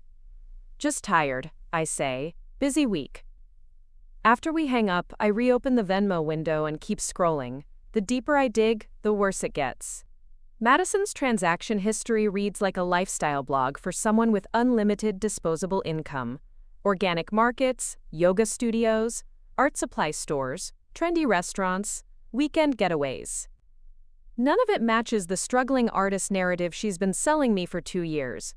"Just tired," I say. "Busy week." After we hang up, I reopen the Venmo window and keep scrolling. The deeper I dig, the worse it gets. Madison's transaction history reads like a lifestyle blog for someone with unlimited disposable income. Organic markets, yoga studios, art supply stores, trendy restaurants, weekend getaways. None of it matches the struggling artist narrative she's been selling me for 2 years.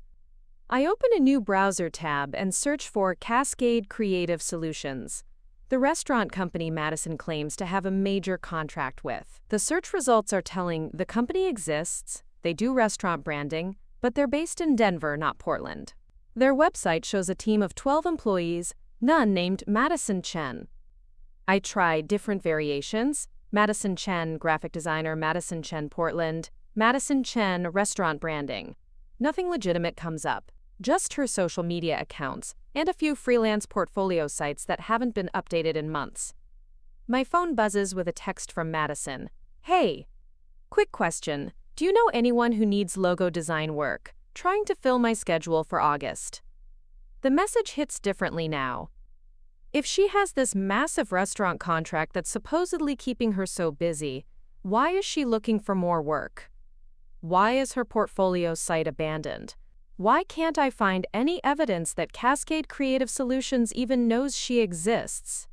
I open a new browser tab and search for Cascade Creative Solutions, the restaurant company Madison claims to have a major contract with. The search results are telling the company exists, they do restaurant branding, but they're based in Denver, not Portland. Their website shows a team of 12 employees, none named Madison Chen. I try different variations: Madison Chen, graphic designer, Madison Chen, Portland, Madison Chen, restaurant branding. Nothing legitimate comes up, just her social media accounts and a few freelance portfolio sites that haven't been updated in months. My phone buzzes with a text from Madison. "Hey, quick question. Do you know anyone who needs logo design work? Trying to fill my schedule for August." The message hits differently now. If she has this massive restaurant contract that's supposedly keeping her so busy, why is she looking for more work? Why is her portfolio site abandoned? Why can't I find any evidence that Cascade Creative Solutions even knows she exists?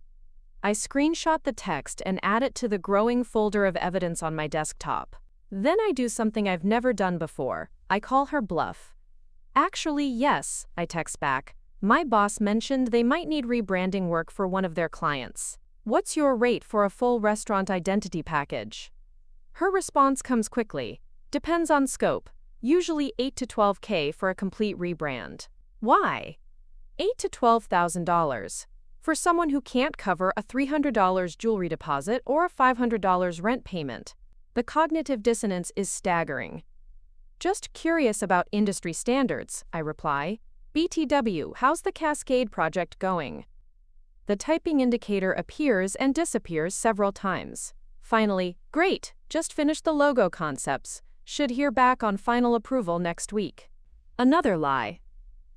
I screenshot the text and add it to the growing folder of evidence on my desktop. Then I do something I've never done before. I call her bluff. "Actually, yes," I text back. "My boss mentioned they might need rebranding work for one of their clients. What's your rate for a full restaurant identity package?" Her response comes quickly. "Depends on scope. Usually $8 to $12K for a complete rebrand." Why? $8 to $12,000 for someone who can't cover a $300 jewelry deposit or a $500 rent payment. The cognitive dissonance is staggering. "Just curious about industry standards," I reply. "BTW, how's the Cascade project going?" The typing indicator appears and disappears several times. Finally, "Great, just finished the logo concepts. Should hear back on final approval next week." Another lie.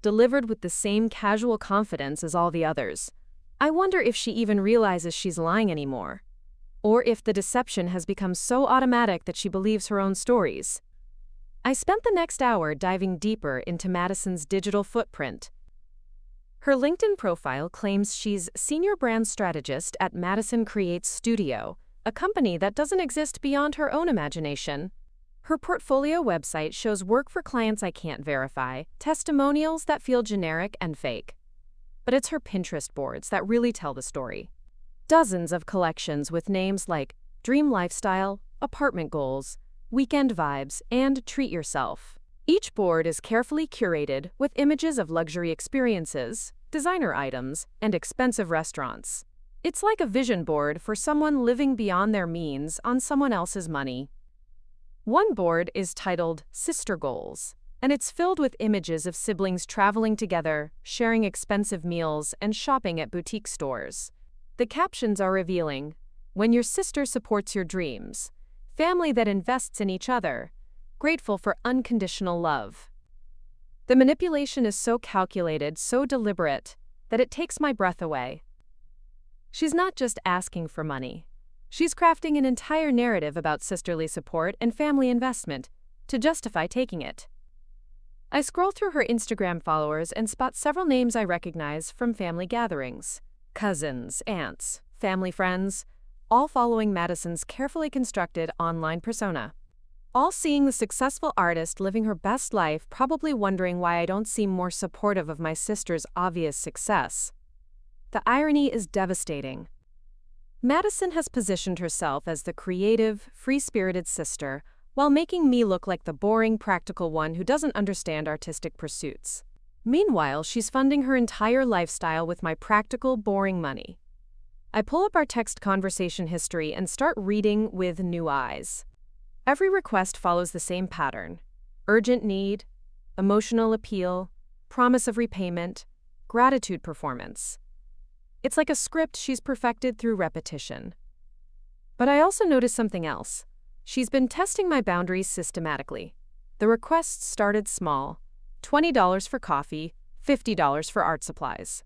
Delivered with the same casual confidence as all the others. I wonder if she even realizes she's lying anymore. Or if the deception has become so automatic that she believes her own stories. I spent the next hour diving deeper into Madison's digital footprint. Her LinkedIn profile claims she's senior brand strategist at Madison Creates Studio, a company that doesn't exist beyond her own imagination. Her portfolio website shows work for clients I can't verify, testimonials that feel generic and fake. But it's her Pinterest boards that really tell the story. Dozens of collections with names like Dream Lifestyle, Apartment Goals, Weekend Vibes, and Treat Yourself. Each board is carefully curated with images of luxury experiences, designer items, and expensive restaurants. It's like a vision board for someone living beyond their means on someone else's money. One board is titled Sister Goals, and it's filled with images of siblings traveling together, sharing expensive meals, and shopping at boutique stores. The captions are revealing. When your sister supports your dreams, family that invests in each other, grateful for unconditional love. The manipulation is so calculated, so deliberate, that it takes my breath away. She's not just asking for money. She's crafting an entire narrative about sisterly support and family investment to justify taking it. I scroll through her Instagram followers and spot several names I recognize from family gatherings. Cousins, aunts, family friends, all following Madison's carefully constructed online persona. All seeing the successful artist living her best life, probably wondering why I don't seem more supportive of my sister's obvious success. The irony is devastating. Madison has positioned herself as the creative, free-spirited sister, while making me look like the boring, practical one who doesn't understand artistic pursuits. Meanwhile, she's funding her entire lifestyle with my practical, boring money. I pull up our text conversation history and start reading with new eyes. Every request follows the same pattern: urgent need, emotional appeal, promise of repayment, gratitude performance. It's like a script she's perfected through repetition. But I also notice something else. She's been testing my boundaries systematically. The requests started small: $20 for coffee, $50 for art supplies.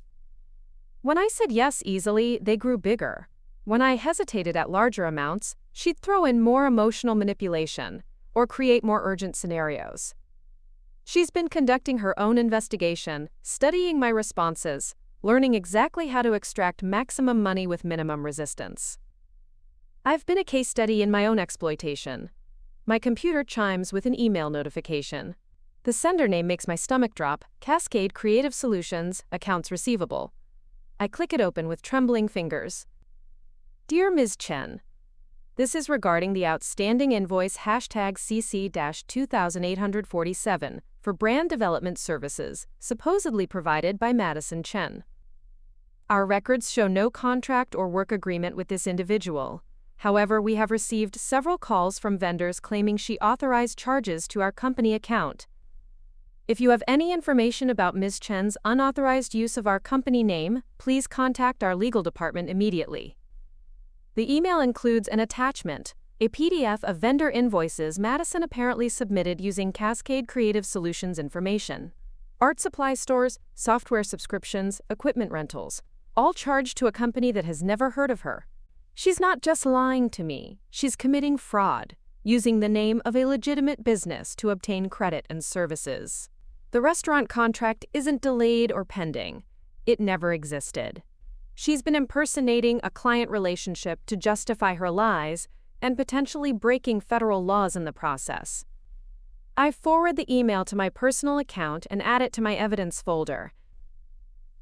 When I said yes easily, they grew bigger. When I hesitated at larger amounts, she'd throw in more emotional manipulation or create more urgent scenarios. She's been conducting her own investigation, studying my responses, learning exactly how to extract maximum money with minimum resistance. I've been a case study in my own exploitation. My computer chimes with an email notification. The sender name makes my stomach drop: Cascade Creative Solutions, accounts receivable. I click it open with trembling fingers. Dear Ms. Chen, this is regarding the outstanding invoice #CC-2847 for brand development services supposedly provided by Madison Chen. Our records show no contract or work agreement with this individual. However, we have received several calls from vendors claiming she authorized charges to our company account. If you have any information about Ms. Chen's unauthorized use of our company name, please contact our legal department immediately. The email includes an attachment, a PDF of vendor invoices Madison apparently submitted using Cascade Creative Solutions information. Art supply stores, software subscriptions, equipment rentals, all charged to a company that has never heard of her. She's not just lying to me, she's committing fraud, using the name of a legitimate business to obtain credit and services. The restaurant contract isn't delayed or pending. It never existed. She's been impersonating a client relationship to justify her lies and potentially breaking federal laws in the process. I forward the email to my personal account and add it to my evidence folder.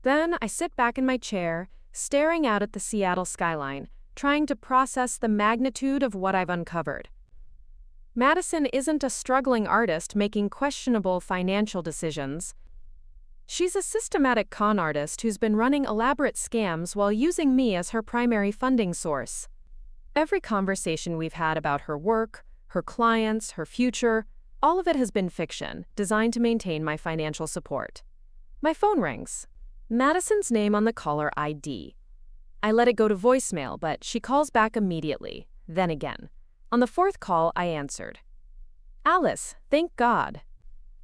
Then I sit back in my chair, staring out at the Seattle skyline, trying to process the magnitude of what I've uncovered. Madison isn't a struggling artist making questionable financial decisions. She's a systematic con artist who's been running elaborate scams while using me as her primary funding source. Every conversation we've had about her work, her clients, her future, all of it has been fiction, designed to maintain my financial support. My phone rings. Madison's name on the caller ID. I let it go to voicemail, but she calls back immediately, then again. On the fourth call, I answered. Alice, thank God.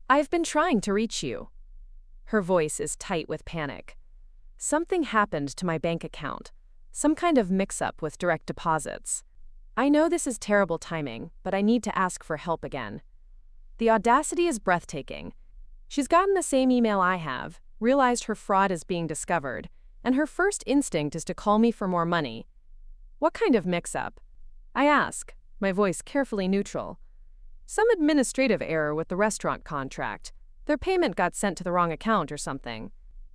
I've been trying to reach you. Her voice is tight with panic. Something happened to my bank account. Some kind of mix-up with direct deposits. I know this is terrible timing, but I need to ask for help again. The audacity is breathtaking. She's gotten the same email I have, realized her fraud is being discovered, and her first instinct is to call me for more money. What kind of mix-up? I ask, my voice carefully neutral. Some administrative error with the restaurant contract. Their payment got sent to the wrong account or something.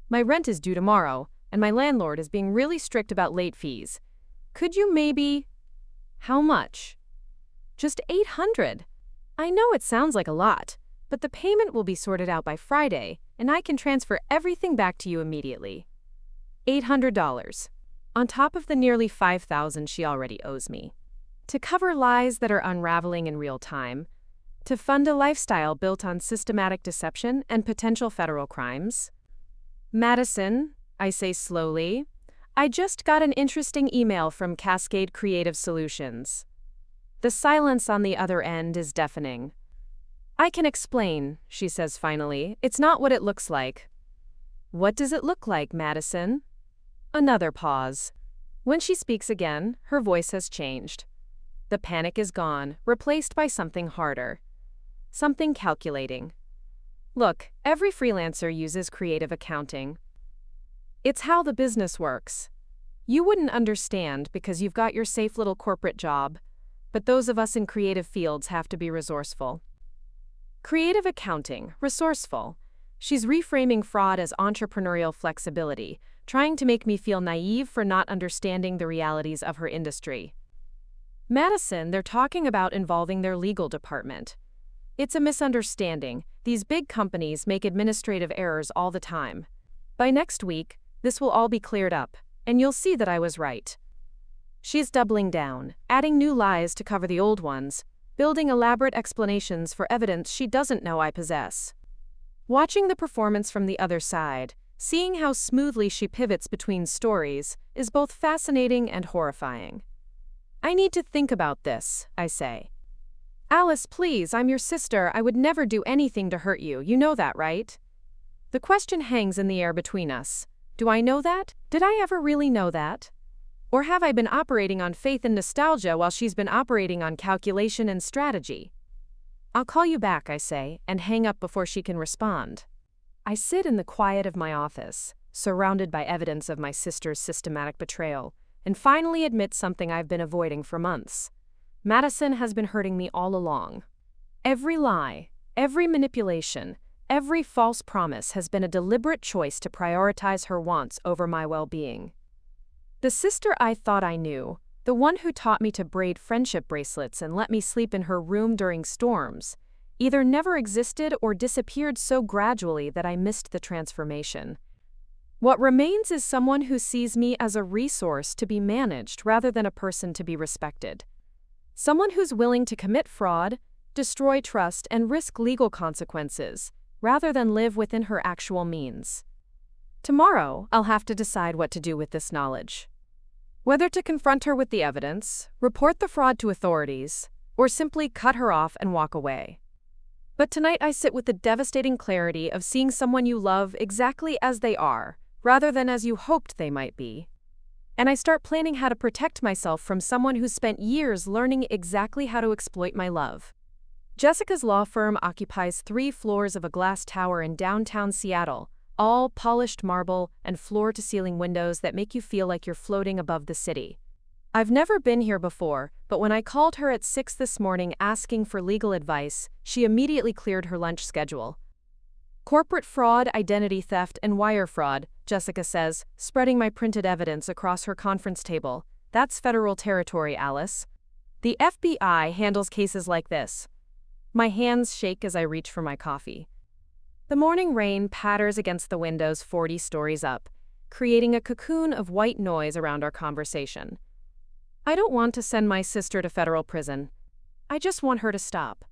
My rent is due tomorrow, and my landlord is being really strict about late fees. Could you maybe... How much? Just $800. I know it sounds like a lot, but the payment will be sorted out by Friday, and I can transfer everything back to you immediately. $800. On top of the nearly $5,000 she already owes me. To cover lies that are unraveling in real time. To fund a lifestyle built on systematic deception and potential federal crimes. Madison, I say slowly, I just got an interesting email from Cascade Creative Solutions. The silence on the other end is deafening. I can explain, she says finally. It's not what it looks like. What does it look like, Madison? Another pause. When she speaks again, her voice has changed. The panic is gone, replaced by something harder. Something calculating. Look, every freelancer uses creative accounting. It's how the business works. You wouldn't understand because you've got your safe little corporate job, but those of us in creative fields have to be resourceful. Creative accounting, resourceful. She's reframing fraud as entrepreneurial flexibility, trying to make me feel naive for not understanding the realities of her industry. Madison, they're talking about involving their legal department. It's a misunderstanding. These big companies make administrative errors all the time. By next week, this will all be cleared up, and you'll see that I was right. She's doubling down, adding new lies to cover the old ones, building elaborate explanations for evidence she doesn't know I possess. Watching the performance from the other side, seeing how smoothly she pivots between stories, is both fascinating and horrifying. I need to think about this, I say. Alice, please, I'm your sister. I would never do anything to hurt you. You know that, right? The question hangs in the air between us. Do I know that? Did I ever really know that? Or have I been operating on faith and nostalgia while she's been operating on calculation and strategy? I'll call you back, I say, and hang up before she can respond. I sit in the quiet of my office, surrounded by evidence of my sister's systematic betrayal, and finally admit something I've been avoiding for months. Madison has been hurting me all along. Every lie, every manipulation, every false promise has been a deliberate choice to prioritize her wants over my well-being. The sister I thought I knew, the one who taught me to braid friendship bracelets and let me sleep in her room during storms, either never existed or disappeared so gradually that I missed the transformation. What remains is someone who sees me as a resource to be managed rather than a person to be respected. Someone who's willing to commit fraud, destroy trust, and risk legal consequences, rather than live within her actual means. Tomorrow, I'll have to decide what to do with this knowledge. Whether to confront her with the evidence, report the fraud to authorities, or simply cut her off and walk away. But tonight I sit with the devastating clarity of seeing someone you love exactly as they are, rather than as you hoped they might be. And I start planning how to protect myself from someone who's spent years learning exactly how to exploit my love. Jessica's law firm occupies 3 floors of a glass tower in downtown Seattle, all polished marble and floor-to-ceiling windows that make you feel like you're floating above the city. I've never been here before, but when I called her at 6 this morning asking for legal advice, she immediately cleared her lunch schedule. Corporate fraud, identity theft, and wire fraud, Jessica says, spreading my printed evidence across her conference table. That's federal territory, Alice. The FBI handles cases like this. My hands shake as I reach for my coffee. The morning rain patters against the windows 40 stories up, creating a cocoon of white noise around our conversation. I don't want to send my sister to federal prison. I just want her to stop.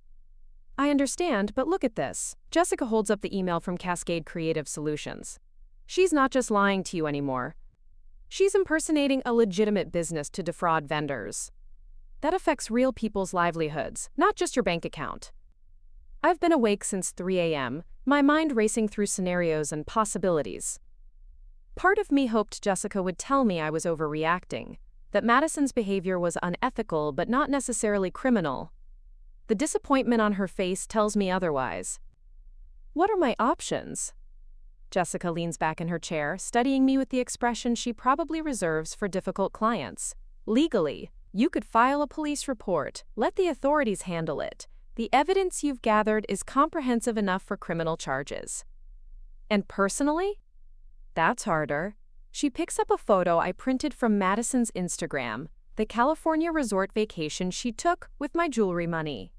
I understand, but look at this. Jessica holds up the email from Cascade Creative Solutions. She's not just lying to you anymore. She's impersonating a legitimate business to defraud vendors. That affects real people's livelihoods, not just your bank account. I've been awake since 3 a.m., my mind racing through scenarios and possibilities. Part of me hoped Jessica would tell me I was overreacting, that Madison's behavior was unethical but not necessarily criminal. The disappointment on her face tells me otherwise. What are my options? Jessica leans back in her chair, studying me with the expression she probably reserves for difficult clients. Legally, you could file a police report, let the authorities handle it. The evidence you've gathered is comprehensive enough for criminal charges. And personally? That's harder. She picks up a photo I printed from Madison's Instagram, the California resort vacation she took with my jewelry money.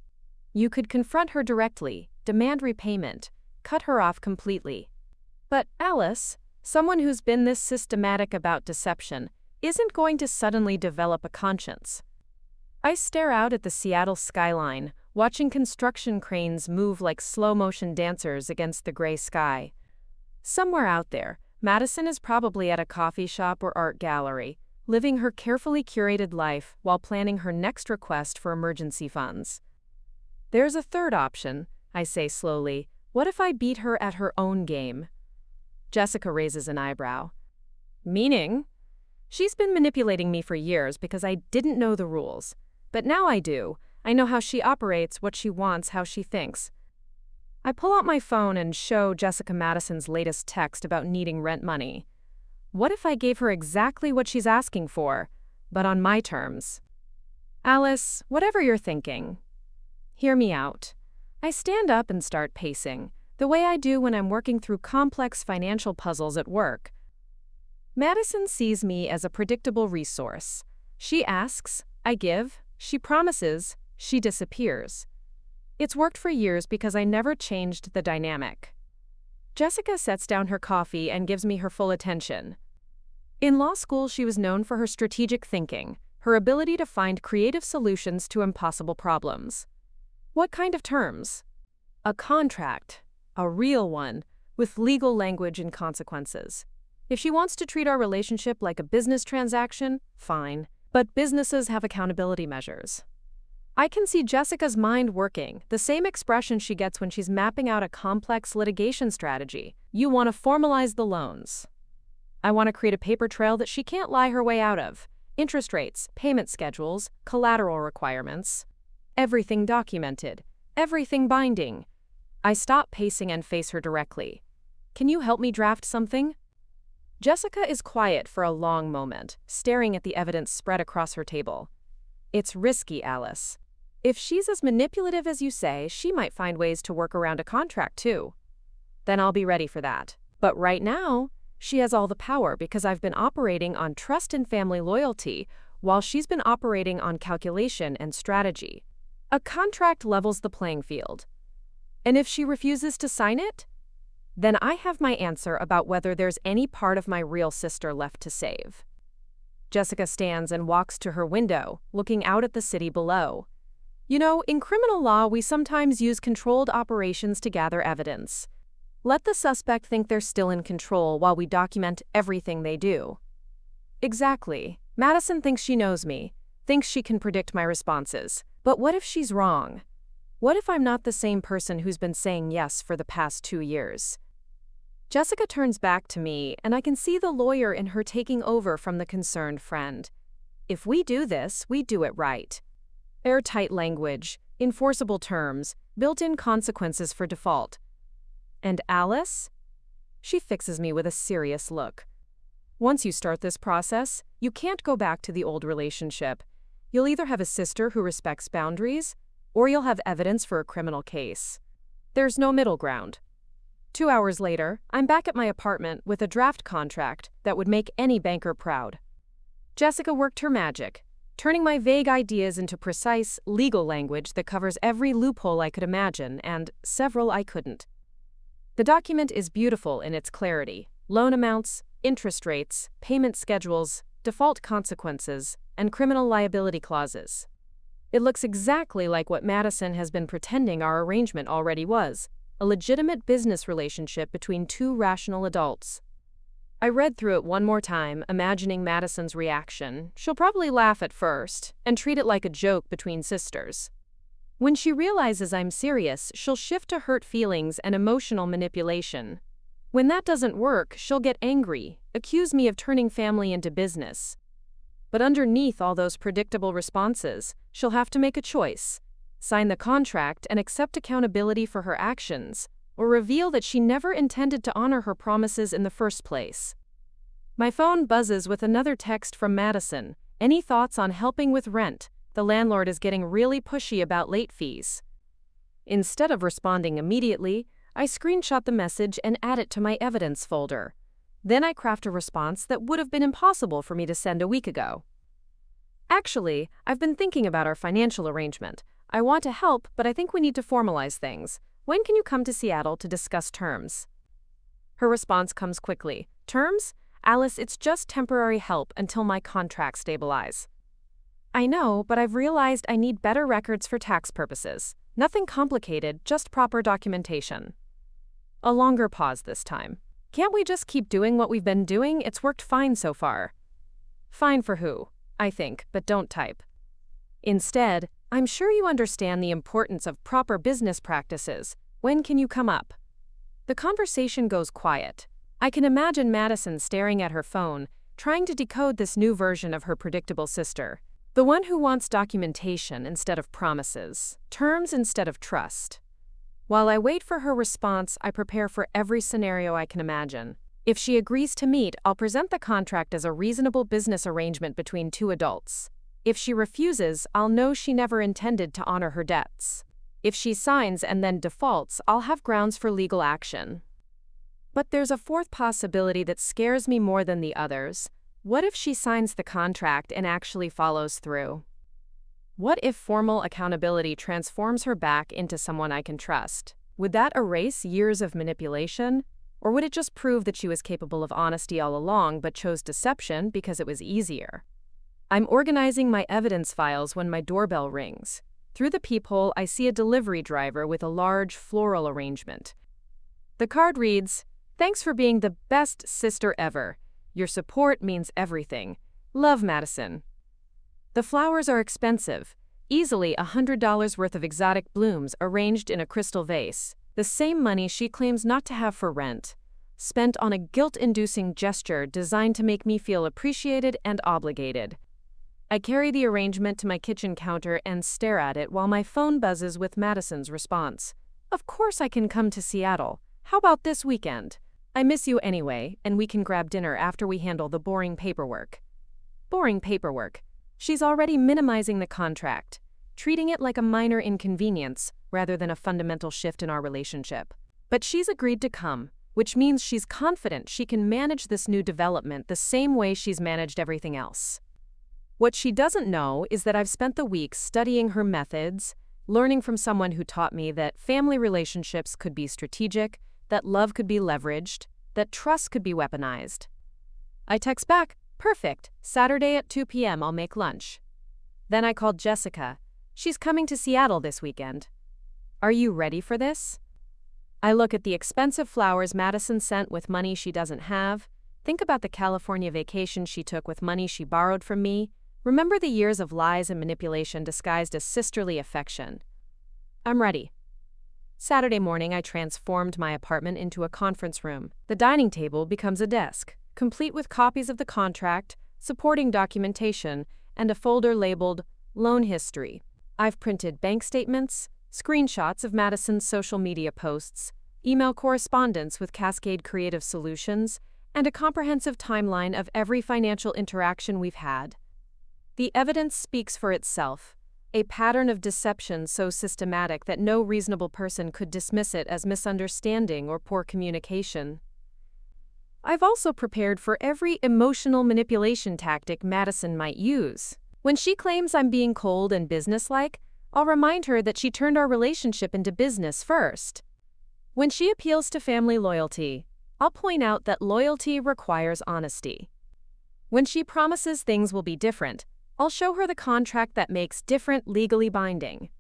You could confront her directly, demand repayment, cut her off completely. But Alice, someone who's been this systematic about deception, isn't going to suddenly develop a conscience. I stare out at the Seattle skyline, watching construction cranes move like slow-motion dancers against the gray sky. Somewhere out there, Madison is probably at a coffee shop or art gallery, living her carefully curated life while planning her next request for emergency funds. There's a third option, I say slowly. What if I beat her at her own game? Jessica raises an eyebrow. Meaning? She's been manipulating me for years because I didn't know the rules. But now I do. I know how she operates, what she wants, how she thinks. I pull out my phone and show Jessica Madison's latest text about needing rent money. What if I gave her exactly what she's asking for, but on my terms? Alice, whatever you're thinking, hear me out. I stand up and start pacing, the way I do when I'm working through complex financial puzzles at work. Madison sees me as a predictable resource. She asks, I give, she promises, she disappears. It's worked for years because I never changed the dynamic. Jessica sets down her coffee and gives me her full attention. In law school, she was known for her strategic thinking, her ability to find creative solutions to impossible problems. What kind of terms? A contract, a real one, with legal language and consequences. If she wants to treat our relationship like a business transaction, fine, but businesses have accountability measures. I can see Jessica's mind working, the same expression she gets when she's mapping out a complex litigation strategy. You want to formalize the loans. I want to create a paper trail that she can't lie her way out of. Interest rates, payment schedules, collateral requirements. Everything documented. Everything binding. I stop pacing and face her directly. Can you help me draft something? Jessica is quiet for a long moment, staring at the evidence spread across her table. It's risky, Alice. If she's as manipulative as you say, she might find ways to work around a contract too. Then I'll be ready for that. But right now, she has all the power because I've been operating on trust and family loyalty while she's been operating on calculation and strategy. A contract levels the playing field. And if she refuses to sign it, then I have my answer about whether there's any part of my real sister left to save. Jessica stands and walks to her window, looking out at the city below. You know, in criminal law, we sometimes use controlled operations to gather evidence. Let the suspect think they're still in control while we document everything they do. Exactly. Madison thinks she knows me, thinks she can predict my responses. But what if she's wrong? What if I'm not the same person who's been saying yes for the past 2 years? Jessica turns back to me, and I can see the lawyer in her taking over from the concerned friend. If we do this, we do it right. Airtight language, enforceable terms, built-in consequences for default. And Alice? She fixes me with a serious look. Once you start this process, you can't go back to the old relationship. You'll either have a sister who respects boundaries, or you'll have evidence for a criminal case. There's no middle ground. 2 hours later, I'm back at my apartment with a draft contract that would make any banker proud. Jessica worked her magic, turning my vague ideas into precise, legal language that covers every loophole I could imagine and several I couldn't. The document is beautiful in its clarity: loan amounts, interest rates, payment schedules, default consequences, and criminal liability clauses. It looks exactly like what Madison has been pretending our arrangement already was: a legitimate business relationship between 2 rational adults. I read through it one more time, imagining Madison's reaction. She'll probably laugh at first and treat it like a joke between sisters. When she realizes I'm serious, she'll shift to hurt feelings and emotional manipulation. When that doesn't work, she'll get angry, accuse me of turning family into business. But underneath all those predictable responses, she'll have to make a choice: sign the contract and accept accountability for her actions, or reveal that she never intended to honor her promises in the first place. My phone buzzes with another text from Madison. Any thoughts on helping with rent? The landlord is getting really pushy about late fees. Instead of responding immediately, I screenshot the message and add it to my evidence folder. Then I craft a response that would have been impossible for me to send a week ago. Actually, I've been thinking about our financial arrangement. I want to help, but I think we need to formalize things. When can you come to Seattle to discuss terms? Her response comes quickly. Terms? Alice, it's just temporary help until my contract stabilize. I know, but I've realized I need better records for tax purposes. Nothing complicated, just proper documentation. A longer pause this time. Can't we just keep doing what we've been doing? It's worked fine so far. Fine for who? I think, but don't type. Instead, I'm sure you understand the importance of proper business practices. When can you come up? The conversation goes quiet. I can imagine Madison staring at her phone, trying to decode this new version of her predictable sister. The one who wants documentation instead of promises, terms instead of trust. While I wait for her response, I prepare for every scenario I can imagine. If she agrees to meet, I'll present the contract as a reasonable business arrangement between two adults. If she refuses, I'll know she never intended to honor her debts. If she signs and then defaults, I'll have grounds for legal action. But there's a fourth possibility that scares me more than the others. What if she signs the contract and actually follows through? What if formal accountability transforms her back into someone I can trust? Would that erase years of manipulation? Or would it just prove that she was capable of honesty all along but chose deception because it was easier? I'm organizing my evidence files when my doorbell rings. Through the peephole, I see a delivery driver with a large floral arrangement. The card reads, "Thanks for being the best sister ever. Your support means everything. Love, Madison." The flowers are expensive, easily $100 worth of exotic blooms arranged in a crystal vase, the same money she claims not to have for rent, spent on a guilt-inducing gesture designed to make me feel appreciated and obligated. I carry the arrangement to my kitchen counter and stare at it while my phone buzzes with Madison's response. Of course I can come to Seattle. How about this weekend? I miss you anyway, and we can grab dinner after we handle the boring paperwork. Boring paperwork. She's already minimizing the contract, treating it like a minor inconvenience rather than a fundamental shift in our relationship. But she's agreed to come, which means she's confident she can manage this new development the same way she's managed everything else. What she doesn't know is that I've spent the week studying her methods, learning from someone who taught me that family relationships could be strategic, that love could be leveraged, that trust could be weaponized. I text back, "Perfect, Saturday at 2 p.m. I'll make lunch." Then I called Jessica. She's coming to Seattle this weekend. Are you ready for this? I look at the expensive flowers Madison sent with money she doesn't have, think about the California vacation she took with money she borrowed from me, remember the years of lies and manipulation disguised as sisterly affection. I'm ready. Saturday morning, I transformed my apartment into a conference room. The dining table becomes a desk, complete with copies of the contract, supporting documentation, and a folder labeled Loan History. I've printed bank statements, screenshots of Madison's social media posts, email correspondence with Cascade Creative Solutions, and a comprehensive timeline of every financial interaction we've had. The evidence speaks for itself. A pattern of deception so systematic that no reasonable person could dismiss it as misunderstanding or poor communication. I've also prepared for every emotional manipulation tactic Madison might use. When she claims I'm being cold and businesslike, I'll remind her that she turned our relationship into business first. When she appeals to family loyalty, I'll point out that loyalty requires honesty. When she promises things will be different, I'll show her the contract that makes different legally binding.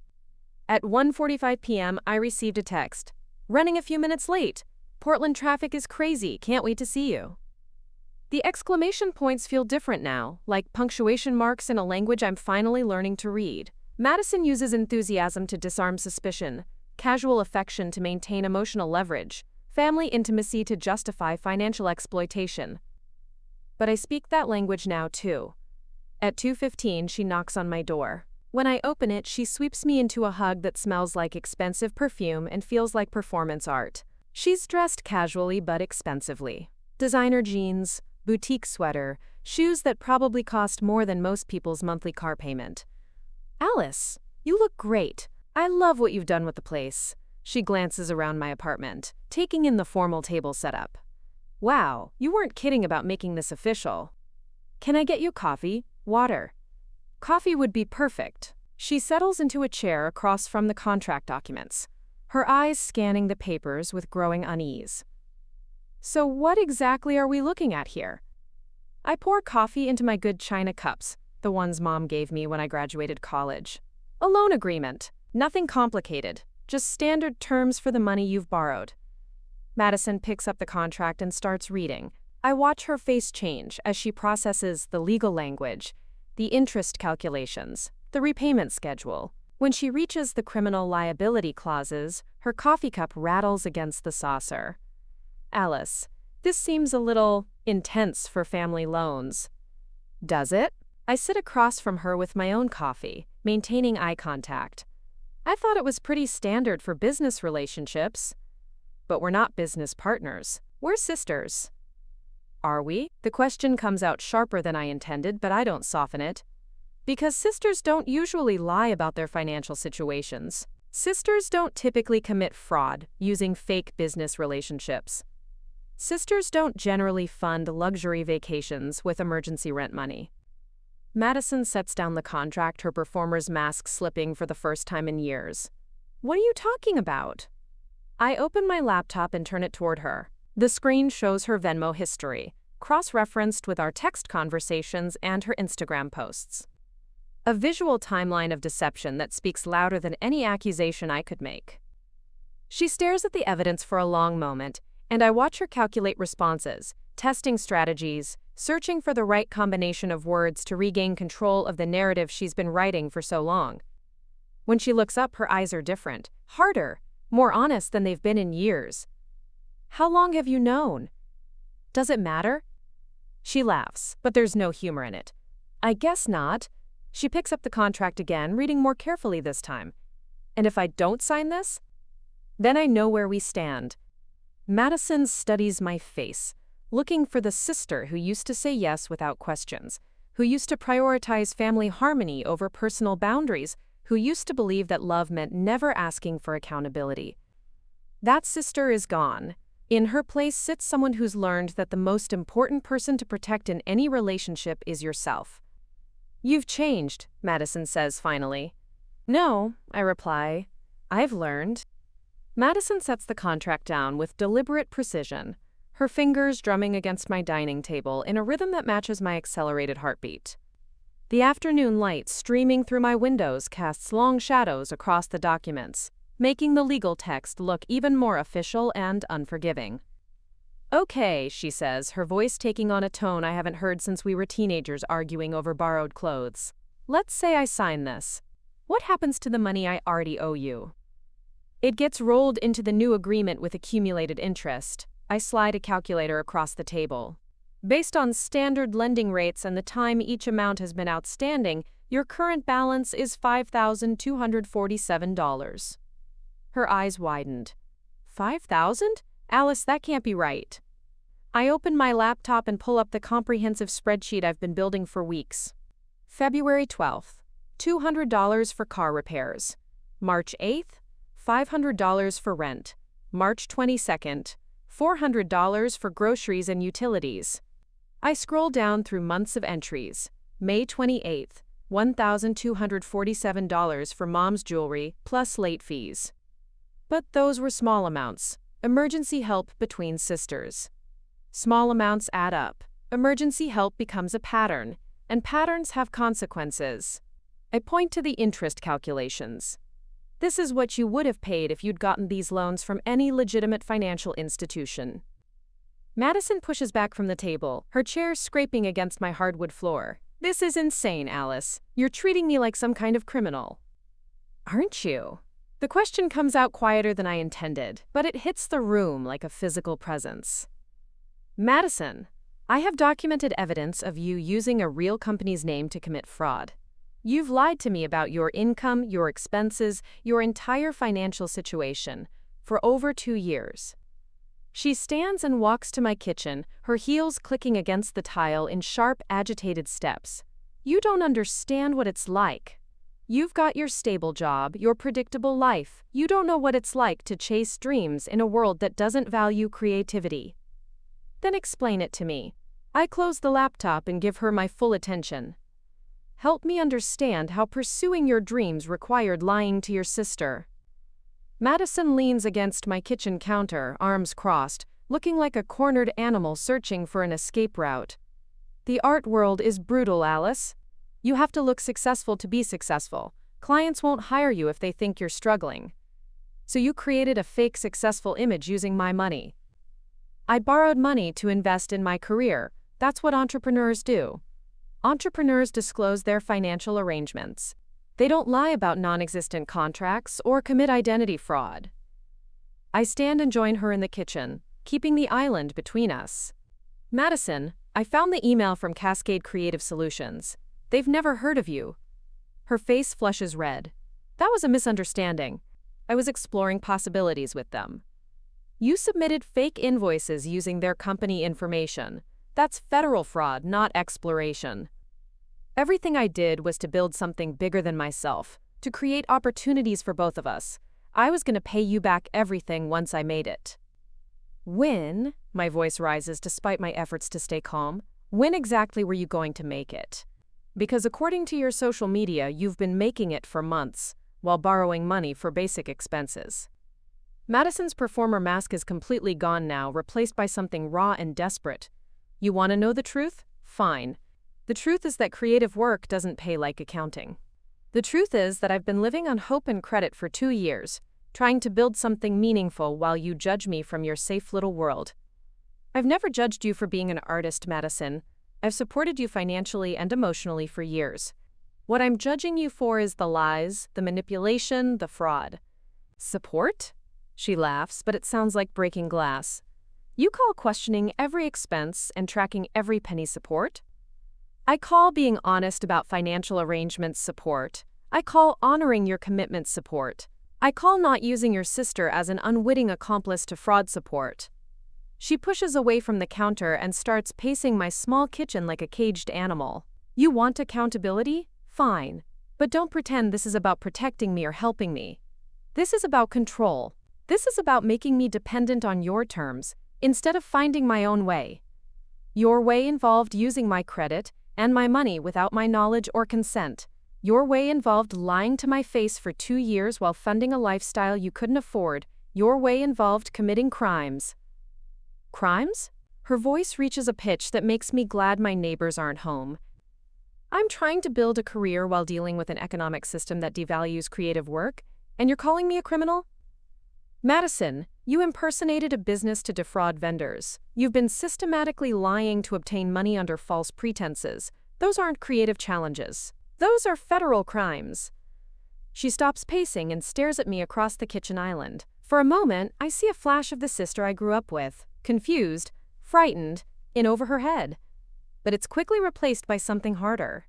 At 1:45 p.m., I received a text. "Running a few minutes late. Portland traffic is crazy. Can't wait to see you." The exclamation points feel different now, like punctuation marks in a language I'm finally learning to read. Madison uses enthusiasm to disarm suspicion, casual affection to maintain emotional leverage, family intimacy to justify financial exploitation. But I speak that language now too. At 2:15, she knocks on my door. When I open it, she sweeps me into a hug that smells like expensive perfume and feels like performance art. She's dressed casually but expensively. Designer jeans, boutique sweater, shoes that probably cost more than most people's monthly car payment. Alice, you look great. I love what you've done with the place. She glances around my apartment, taking in the formal table setup. Wow, you weren't kidding about making this official. Can I get you coffee? Water? Coffee would be perfect. She settles into a chair across from the contract documents, her eyes scanning the papers with growing unease. So what exactly are we looking at here? I pour coffee into my good china cups, the ones Mom gave me when I graduated college. A loan agreement. Nothing complicated, just standard terms for the money you've borrowed. Madison picks up the contract and starts reading. I watch her face change as she processes the legal language, the interest calculations, the repayment schedule. When she reaches the criminal liability clauses, her coffee cup rattles against the saucer. Alice, this seems a little intense for family loans. Does it? I sit across from her with my own coffee, maintaining eye contact. I thought it was pretty standard for business relationships. But we're not business partners. We're sisters. Are we? The question comes out sharper than I intended, but I don't soften it. Because sisters don't usually lie about their financial situations. Sisters don't typically commit fraud using fake business relationships. Sisters don't generally fund luxury vacations with emergency rent money. Madison sets down the contract, her performer's mask slipping for the first time in years. What are you talking about? I open my laptop and turn it toward her. The screen shows her Venmo history, cross-referenced with our text conversations and her Instagram posts. A visual timeline of deception that speaks louder than any accusation I could make. She stares at the evidence for a long moment, and I watch her calculate responses, testing strategies, searching for the right combination of words to regain control of the narrative she's been writing for so long. When she looks up, her eyes are different, harder, more honest than they've been in years. How long have you known? Does it matter? She laughs, but there's no humor in it. I guess not. She picks up the contract again, reading more carefully this time. And if I don't sign this? Then I know where we stand. Madison studies my face, looking for the sister who used to say yes without questions, who used to prioritize family harmony over personal boundaries, who used to believe that love meant never asking for accountability. That sister is gone. In her place sits someone who's learned that the most important person to protect in any relationship is yourself. You've changed, Madison says finally. No, I reply. I've learned. Madison sets the contract down with deliberate precision, her fingers drumming against my dining table in a rhythm that matches my accelerated heartbeat. The afternoon light streaming through my windows casts long shadows across the documents, making the legal text look even more official and unforgiving. Okay, she says, her voice taking on a tone I haven't heard since we were teenagers arguing over borrowed clothes. Let's say I sign this. What happens to the money I already owe you? It gets rolled into the new agreement with accumulated interest. I slide a calculator across the table. Based on standard lending rates and the time each amount has been outstanding, your current balance is $5,247. Her eyes widened. 5,000? Alice, that can't be right. I open my laptop and pull up the comprehensive spreadsheet I've been building for weeks. February 12th, $200 for car repairs. March 8th, $500 for rent. March 22nd, $400 for groceries and utilities. I scroll down through months of entries. May 28th, $1,247 for Mom's jewelry plus late fees. But those were small amounts. Emergency help between sisters. Small amounts add up. Emergency help becomes a pattern, and patterns have consequences. I point to the interest calculations. This is what you would have paid if you'd gotten these loans from any legitimate financial institution. Madison pushes back from the table, her chair scraping against my hardwood floor. This is insane, Alice. You're treating me like some kind of criminal. Aren't you? The question comes out quieter than I intended, but it hits the room like a physical presence. Madison, I have documented evidence of you using a real company's name to commit fraud. You've lied to me about your income, your expenses, your entire financial situation for over 2 years. She stands and walks to my kitchen, her heels clicking against the tile in sharp, agitated steps. You don't understand what it's like. You've got your stable job, your predictable life. You don't know what it's like to chase dreams in a world that doesn't value creativity. Then explain it to me. I close the laptop and give her my full attention. Help me understand how pursuing your dreams required lying to your sister. Madison leans against my kitchen counter, arms crossed, looking like a cornered animal searching for an escape route. The art world is brutal, Alice. You have to look successful to be successful. Clients won't hire you if they think you're struggling. So you created a fake successful image using my money. I borrowed money to invest in my career. That's what entrepreneurs do. Entrepreneurs disclose their financial arrangements. They don't lie about non-existent contracts or commit identity fraud. I stand and join her in the kitchen, keeping the island between us. Madison, I found the email from Cascade Creative Solutions. They've never heard of you. Her face flushes red. That was a misunderstanding. I was exploring possibilities with them. You submitted fake invoices using their company information. That's federal fraud, not exploration. Everything I did was to build something bigger than myself, to create opportunities for both of us. I was going to pay you back everything once I made it. When, my voice rises despite my efforts to stay calm, when exactly were you going to make it? Because according to your social media, you've been making it for months, while borrowing money for basic expenses. Madison's performer mask is completely gone now, replaced by something raw and desperate. You want to know the truth? Fine. The truth is that creative work doesn't pay like accounting. The truth is that I've been living on hope and credit for 2 years, trying to build something meaningful while you judge me from your safe little world. I've never judged you for being an artist, Madison. I've supported you financially and emotionally for years. What I'm judging you for is the lies, the manipulation, the fraud. Support? She laughs, but it sounds like breaking glass. You call questioning every expense and tracking every penny support? I call being honest about financial arrangements support. I call honoring your commitments support. I call not using your sister as an unwitting accomplice to fraud support. She pushes away from the counter and starts pacing my small kitchen like a caged animal. You want accountability? Fine. But don't pretend this is about protecting me or helping me. This is about control. This is about making me dependent on your terms, instead of finding my own way. Your way involved using my credit and my money without my knowledge or consent. Your way involved lying to my face for 2 years while funding a lifestyle you couldn't afford. Your way involved committing crimes. Crimes? Her voice reaches a pitch that makes me glad my neighbors aren't home. I'm trying to build a career while dealing with an economic system that devalues creative work, and you're calling me a criminal? Madison, you impersonated a business to defraud vendors. You've been systematically lying to obtain money under false pretenses. Those aren't creative challenges. Those are federal crimes. She stops pacing and stares at me across the kitchen island. For a moment, I see a flash of the sister I grew up with, confused, frightened, in over her head. But it's quickly replaced by something harder.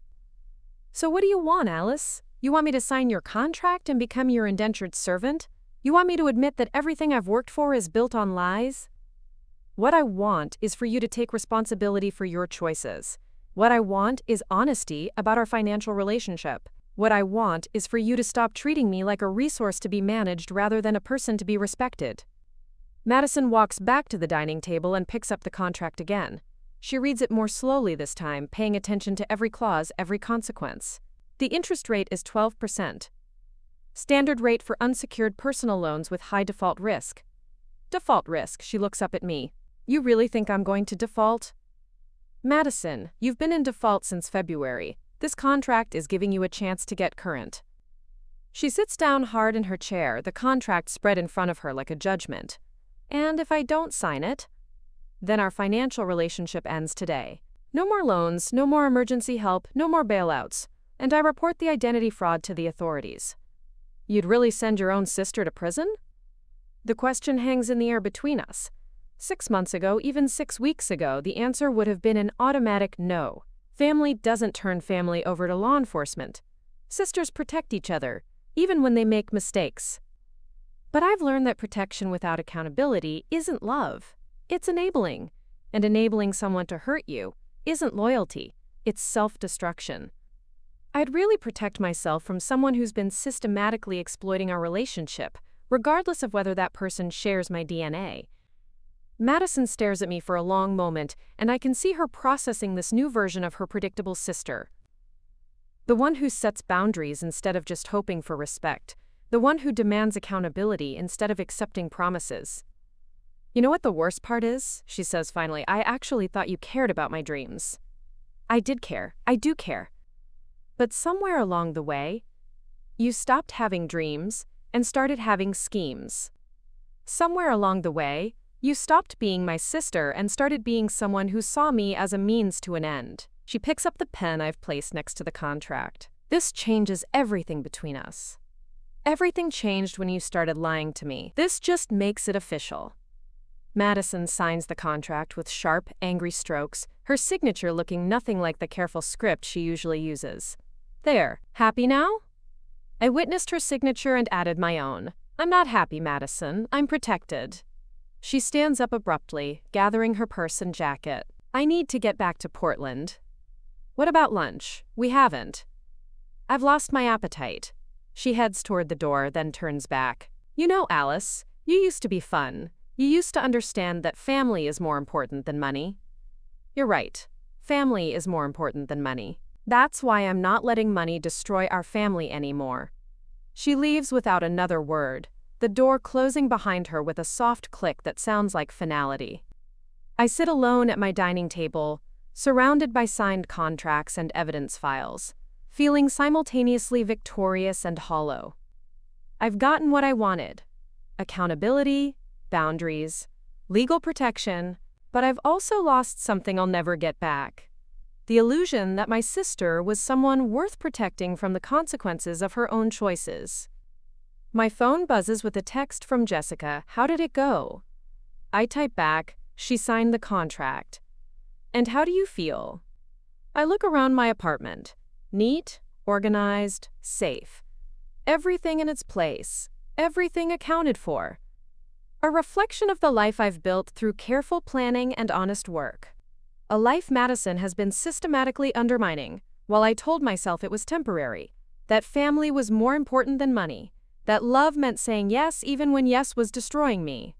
So what do you want, Alice? You want me to sign your contract and become your indentured servant? You want me to admit that everything I've worked for is built on lies? What I want is for you to take responsibility for your choices. What I want is honesty about our financial relationship. What I want is for you to stop treating me like a resource to be managed rather than a person to be respected. Madison walks back to the dining table and picks up the contract again. She reads it more slowly this time, paying attention to every clause, every consequence. The interest rate is 12%. Standard rate for unsecured personal loans with high default risk. Default risk, she looks up at me. You really think I'm going to default? Madison, you've been in default since February. This contract is giving you a chance to get current. She sits down hard in her chair, the contract spread in front of her like a judgment. And if I don't sign it, then our financial relationship ends today. No more loans, no more emergency help, no more bailouts. And I report the identity fraud to the authorities. You'd really send your own sister to prison? The question hangs in the air between us. 6 months ago, even 6 weeks ago, the answer would have been an automatic no. Family doesn't turn family over to law enforcement. Sisters protect each other, even when they make mistakes. But I've learned that protection without accountability isn't love. It's enabling. And enabling someone to hurt you isn't loyalty. It's self-destruction. I'd really protect myself from someone who's been systematically exploiting our relationship, regardless of whether that person shares my DNA. Madison stares at me for a long moment, and I can see her processing this new version of her predictable sister. The one who sets boundaries instead of just hoping for respect. The one who demands accountability instead of accepting promises. You know what the worst part is? She says finally. I actually thought you cared about my dreams. I did care. I do care. But somewhere along the way, you stopped having dreams and started having schemes. Somewhere along the way, you stopped being my sister and started being someone who saw me as a means to an end. She picks up the pen I've placed next to the contract. This changes everything between us. Everything changed when you started lying to me. This just makes it official. Madison signs the contract with sharp, angry strokes, her signature looking nothing like the careful script she usually uses. There, happy now? I witnessed her signature and added my own. I'm not happy, Madison. I'm protected. She stands up abruptly, gathering her purse and jacket. I need to get back to Portland. What about lunch? We haven't. I've lost my appetite. She heads toward the door, then turns back. You know, Alice, you used to be fun. You used to understand that family is more important than money. You're right. Family is more important than money. That's why I'm not letting money destroy our family anymore. She leaves without another word, the door closing behind her with a soft click that sounds like finality. I sit alone at my dining table, surrounded by signed contracts and evidence files, feeling simultaneously victorious and hollow. I've gotten what I wanted: accountability, boundaries, legal protection, but I've also lost something I'll never get back. The illusion that my sister was someone worth protecting from the consequences of her own choices. My phone buzzes with a text from Jessica. How did it go? I type back, she signed the contract. And how do you feel? I look around my apartment. Neat, organized, safe. Everything in its place. Everything accounted for. A reflection of the life I've built through careful planning and honest work. A life Madison has been systematically undermining, while I told myself it was temporary. That family was more important than money. That love meant saying yes even when yes was destroying me.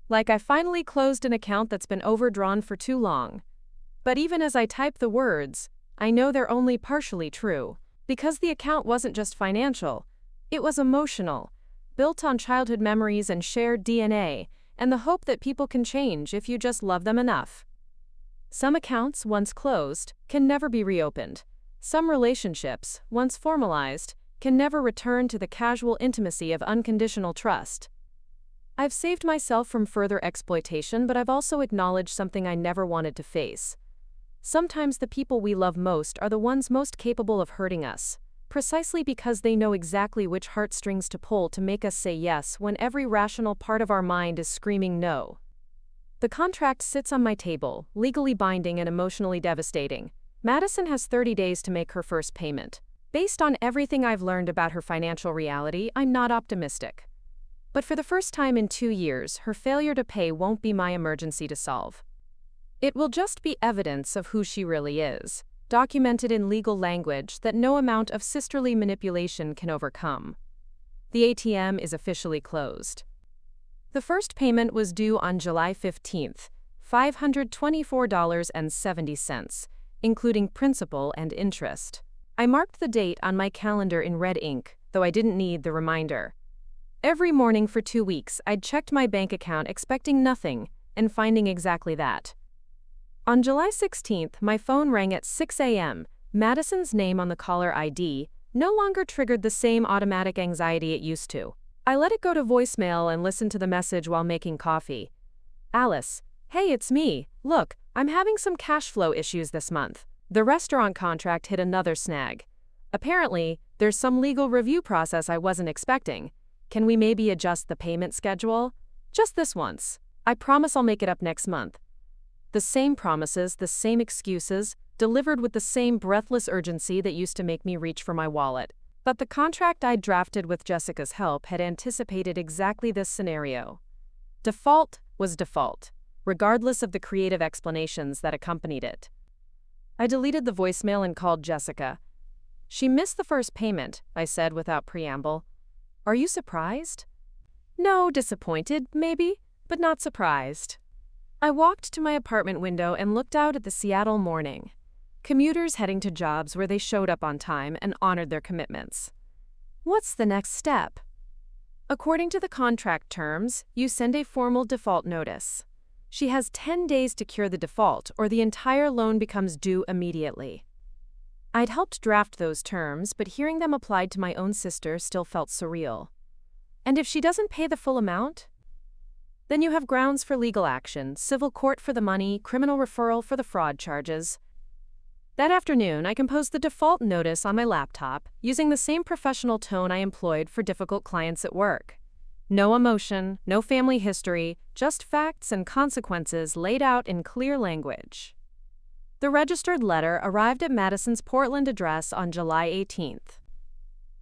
Like I finally closed an account that's been overdrawn for too long. But even as I type the words, I know they're only partially true. Because the account wasn't just financial, it was emotional, built on childhood memories and shared DNA, and the hope that people can change if you just love them enough. Some accounts, once closed, can never be reopened. Some relationships, once formalized, can never return to the casual intimacy of unconditional trust. I've saved myself from further exploitation, but I've also acknowledged something I never wanted to face. Sometimes the people we love most are the ones most capable of hurting us, precisely because they know exactly which heartstrings to pull to make us say yes when every rational part of our mind is screaming no. The contract sits on my table, legally binding and emotionally devastating. Madison has 30 days to make her first payment. Based on everything I've learned about her financial reality, I'm not optimistic. But for the first time in 2 years, her failure to pay won't be my emergency to solve. It will just be evidence of who she really is, documented in legal language that no amount of sisterly manipulation can overcome. The ATM is officially closed. The first payment was due on July 15th, $524.70, including principal and interest. I marked the date on my calendar in red ink, though I didn't need the reminder. Every morning for 2 weeks, I'd checked my bank account expecting nothing, and finding exactly that. On July 16th, my phone rang at 6 a.m. Madison's name on the caller ID no longer triggered the same automatic anxiety it used to. I let it go to voicemail and listened to the message while making coffee. Alice, hey, it's me. Look, I'm having some cash flow issues this month. The restaurant contract hit another snag. Apparently, there's some legal review process I wasn't expecting. Can we maybe adjust the payment schedule? Just this once. I promise I'll make it up next month. The same promises, the same excuses, delivered with the same breathless urgency that used to make me reach for my wallet. But the contract I'd drafted with Jessica's help had anticipated exactly this scenario. Default was default, regardless of the creative explanations that accompanied it. I deleted the voicemail and called Jessica. "She missed the first payment," I said without preamble. "Are you surprised?" "No, disappointed, maybe, but not surprised." I walked to my apartment window and looked out at the Seattle morning. Commuters heading to jobs where they showed up on time and honored their commitments. What's the next step? According to the contract terms, you send a formal default notice. She has 10 days to cure the default, or the entire loan becomes due immediately. I'd helped draft those terms, but hearing them applied to my own sister still felt surreal. And if she doesn't pay the full amount? Then you have grounds for legal action, civil court for the money, criminal referral for the fraud charges. That afternoon, I composed the default notice on my laptop, using the same professional tone I employed for difficult clients at work. No emotion, no family history, just facts and consequences laid out in clear language. The registered letter arrived at Madison's Portland address on July 18th.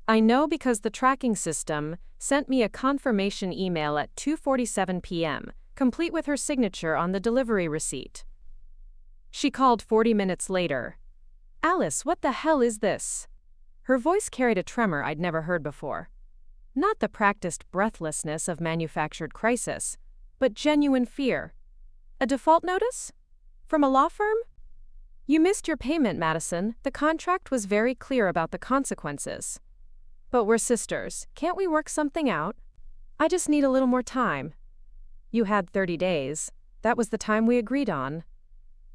I know because the tracking system sent me a confirmation email at 2:47 p.m., complete with her signature on the delivery receipt. She called 40 minutes later. "Alice, what the hell is this?" Her voice carried a tremor I'd never heard before. Not the practiced breathlessness of manufactured crisis, but genuine fear. "A default notice? From a law firm?" "You missed your payment, Madison. The contract was very clear about the consequences." "But we're sisters. Can't we work something out?" "I just need a little more time." "You had 30 days. That was the time we agreed on."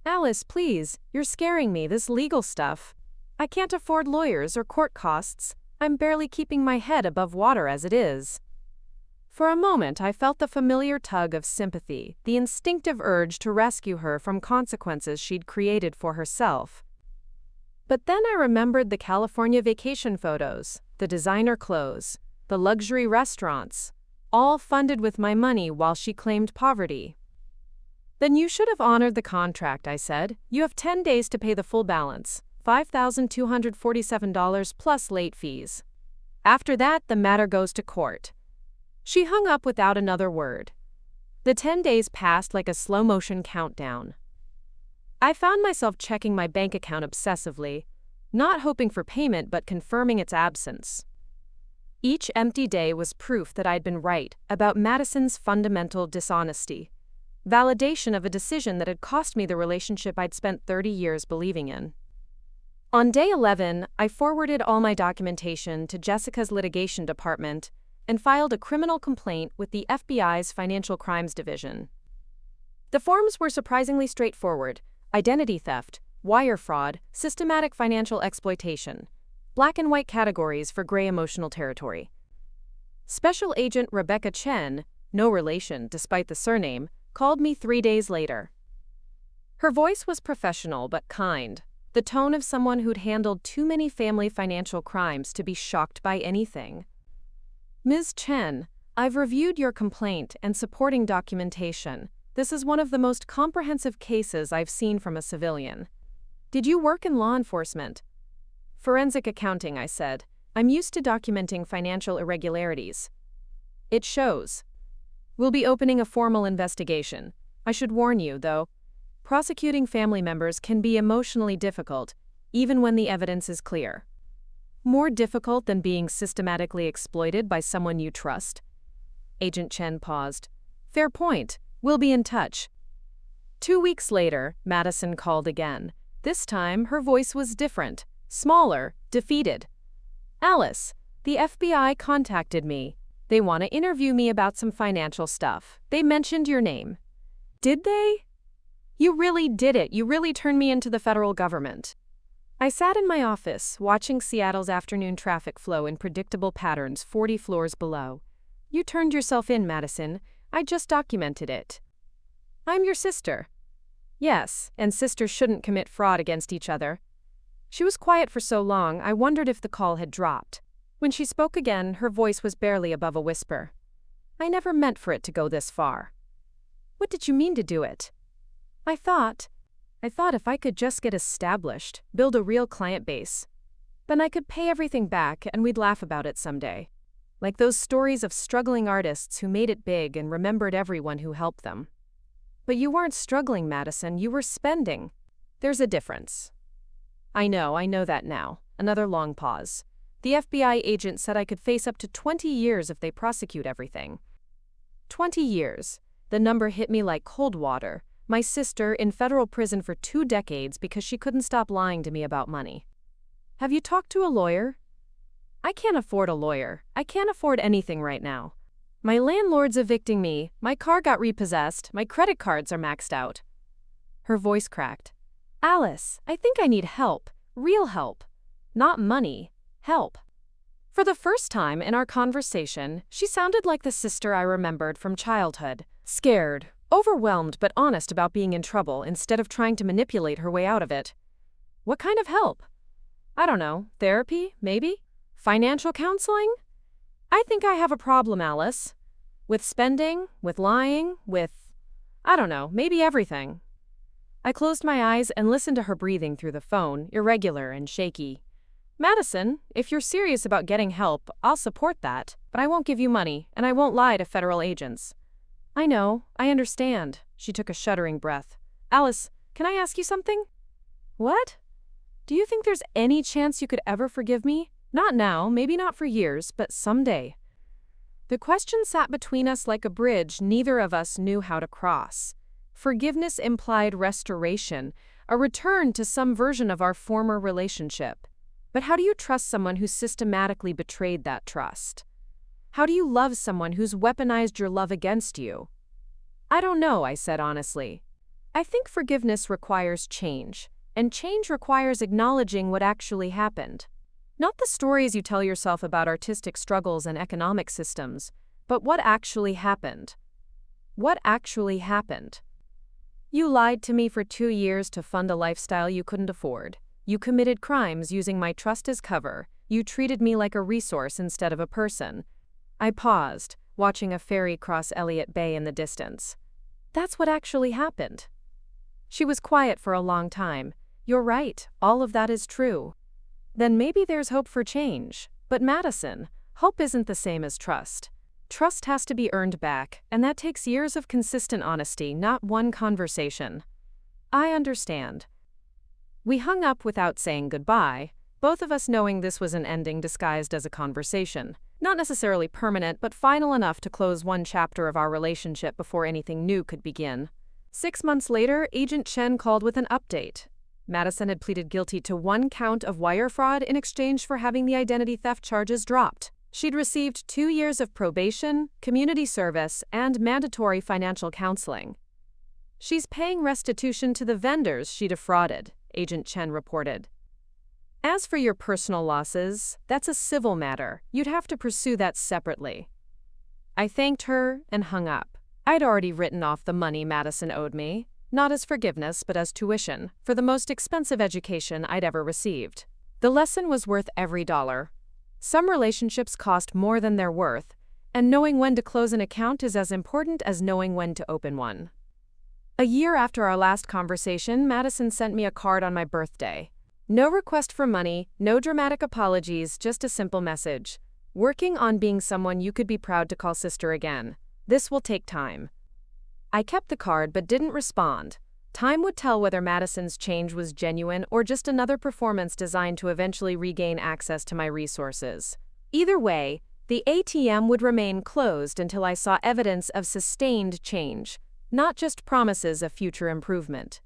"Alice, please, you're scaring me, this legal stuff. I can't afford lawyers or court costs. I'm barely keeping my head above water as it is." For a moment, I felt the familiar tug of sympathy, the instinctive urge to rescue her from consequences she'd created for herself. But then I remembered the California vacation photos, the designer clothes, the luxury restaurants, all funded with my money while she claimed poverty. "Then you should have honored the contract," I said. "You have 10 days to pay the full balance, $5,247 plus late fees. After that, the matter goes to court." She hung up without another word. The 10 days passed like a slow-motion countdown. I found myself checking my bank account obsessively, not hoping for payment but confirming its absence. Each empty day was proof that I'd been right about Madison's fundamental dishonesty. Validation of a decision that had cost me the relationship I'd spent 30 years believing in. On day 11, I forwarded all my documentation to Jessica's litigation department and filed a criminal complaint with the FBI's Financial Crimes Division. The forms were surprisingly straightforward: identity theft, wire fraud, systematic financial exploitation. Black and white categories for gray emotional territory. Special Agent Rebecca Chen, no relation despite the surname, called me 3 days later. Her voice was professional but kind, the tone of someone who'd handled too many family financial crimes to be shocked by anything. "Ms. Chen, I've reviewed your complaint and supporting documentation. This is one of the most comprehensive cases I've seen from a civilian. Did you work in law enforcement?" "Forensic accounting," I said. "I'm used to documenting financial irregularities." "It shows. We'll be opening a formal investigation. I should warn you, though, prosecuting family members can be emotionally difficult, even when the evidence is clear. More difficult than being systematically exploited by someone you trust." Agent Chen paused. "Fair point. We'll be in touch." 2 weeks later, Madison called again. This time, her voice was different, smaller, defeated. "Alice, the FBI contacted me. They want to interview me about some financial stuff. They mentioned your name." "Did they?" "You really did it. You really turned me into the federal government." I sat in my office, watching Seattle's afternoon traffic flow in predictable patterns 40 floors below. "You turned yourself in, Madison. I just documented it." "I'm your sister." "Yes, and sisters shouldn't commit fraud against each other." She was quiet for so long, I wondered if the call had dropped. When she spoke again, her voice was barely above a whisper. "I never meant for it to go this far." "What did you mean to do it?" I thought if I could just get established, build a real client base." Then I could pay everything back and we'd laugh about it someday. Like those stories of struggling artists who made it big and remembered everyone who helped them. But you weren't struggling, Madison, you were spending. There's a difference. I know that now. Another long pause. The FBI agent said I could face up to 20 years if they prosecute everything. 20 years. The number hit me like cold water. My sister in federal prison for 2 decades because she couldn't stop lying to me about money. Have you talked to a lawyer? I can't afford a lawyer. I can't afford anything right now. My landlord's evicting me, my car got repossessed, my credit cards are maxed out. Her voice cracked. Alice, I think I need help. Real help. Not money. Help. For the first time in our conversation, she sounded like the sister I remembered from childhood. Scared, overwhelmed but honest about being in trouble instead of trying to manipulate her way out of it. What kind of help? I don't know, therapy, maybe? Financial counseling? I think I have a problem, Alice. With spending, with lying, I don't know, maybe everything. I closed my eyes and listened to her breathing through the phone, irregular and shaky. Madison, if you're serious about getting help, I'll support that, but I won't give you money, and I won't lie to federal agents. I know, I understand. She took a shuddering breath. Alice, can I ask you something? What? Do you think there's any chance you could ever forgive me? Not now, maybe not for years, but someday. The question sat between us like a bridge neither of us knew how to cross. Forgiveness implied restoration, a return to some version of our former relationship. But how do you trust someone who systematically betrayed that trust? How do you love someone who's weaponized your love against you? I don't know, I said honestly. I think forgiveness requires change, and change requires acknowledging what actually happened. Not the stories you tell yourself about artistic struggles and economic systems, but what actually happened. What actually happened? You lied to me for 2 years to fund a lifestyle you couldn't afford. You committed crimes using my trust as cover. You treated me like a resource instead of a person. I paused, watching a ferry cross Elliott Bay in the distance. That's what actually happened. She was quiet for a long time. You're right, all of that is true. Then maybe there's hope for change. But Madison, hope isn't the same as trust. Trust has to be earned back, and that takes years of consistent honesty, not one conversation. I understand. We hung up without saying goodbye, both of us knowing this was an ending disguised as a conversation. Not necessarily permanent, but final enough to close one chapter of our relationship before anything new could begin. 6 months later, Agent Chen called with an update. Madison had pleaded guilty to 1 count of wire fraud in exchange for having the identity theft charges dropped. She'd received 2 years of probation, community service, and mandatory financial counseling. She's paying restitution to the vendors she defrauded, Agent Chen reported. As for your personal losses, that's a civil matter. You'd have to pursue that separately. I thanked her and hung up. I'd already written off the money Madison owed me, not as forgiveness but as tuition, for the most expensive education I'd ever received. The lesson was worth every dollar. Some relationships cost more than they're worth, and knowing when to close an account is as important as knowing when to open one. A year after our last conversation, Madison sent me a card on my birthday. No request for money, no dramatic apologies, just a simple message. Working on being someone you could be proud to call sister again. This will take time. I kept the card but didn't respond. Time would tell whether Madison's change was genuine or just another performance designed to eventually regain access to my resources. Either way, the ATM would remain closed until I saw evidence of sustained change, not just promises of future improvement.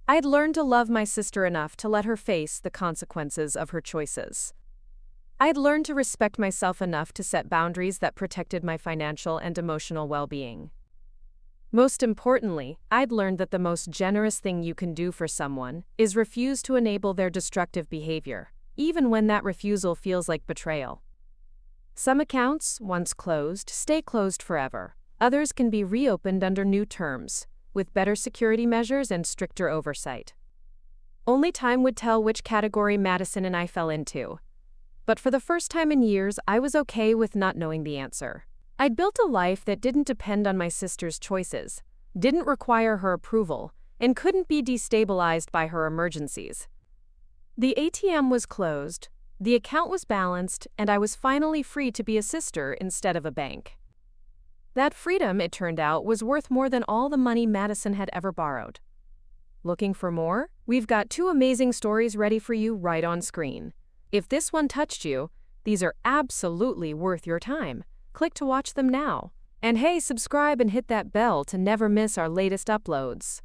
I'd learned to love my sister enough to let her face the consequences of her choices. I'd learned to respect myself enough to set boundaries that protected my financial and emotional well-being. Most importantly, I'd learned that the most generous thing you can do for someone is refuse to enable their destructive behavior, even when that refusal feels like betrayal. Some accounts, once closed, stay closed forever. Others can be reopened under new terms, with better security measures and stricter oversight. Only time would tell which category Madison and I fell into. But for the first time in years, I was okay with not knowing the answer. I'd built a life that didn't depend on my sister's choices, didn't require her approval, and couldn't be destabilized by her emergencies. The ATM was closed, the account was balanced, and I was finally free to be a sister instead of a bank. That freedom, it turned out, was worth more than all the money Madison had ever borrowed. Looking for more? We've got 2 amazing stories ready for you right on screen. If this one touched you, these are absolutely worth your time. Click to watch them now. And hey, subscribe and hit that bell to never miss our latest uploads.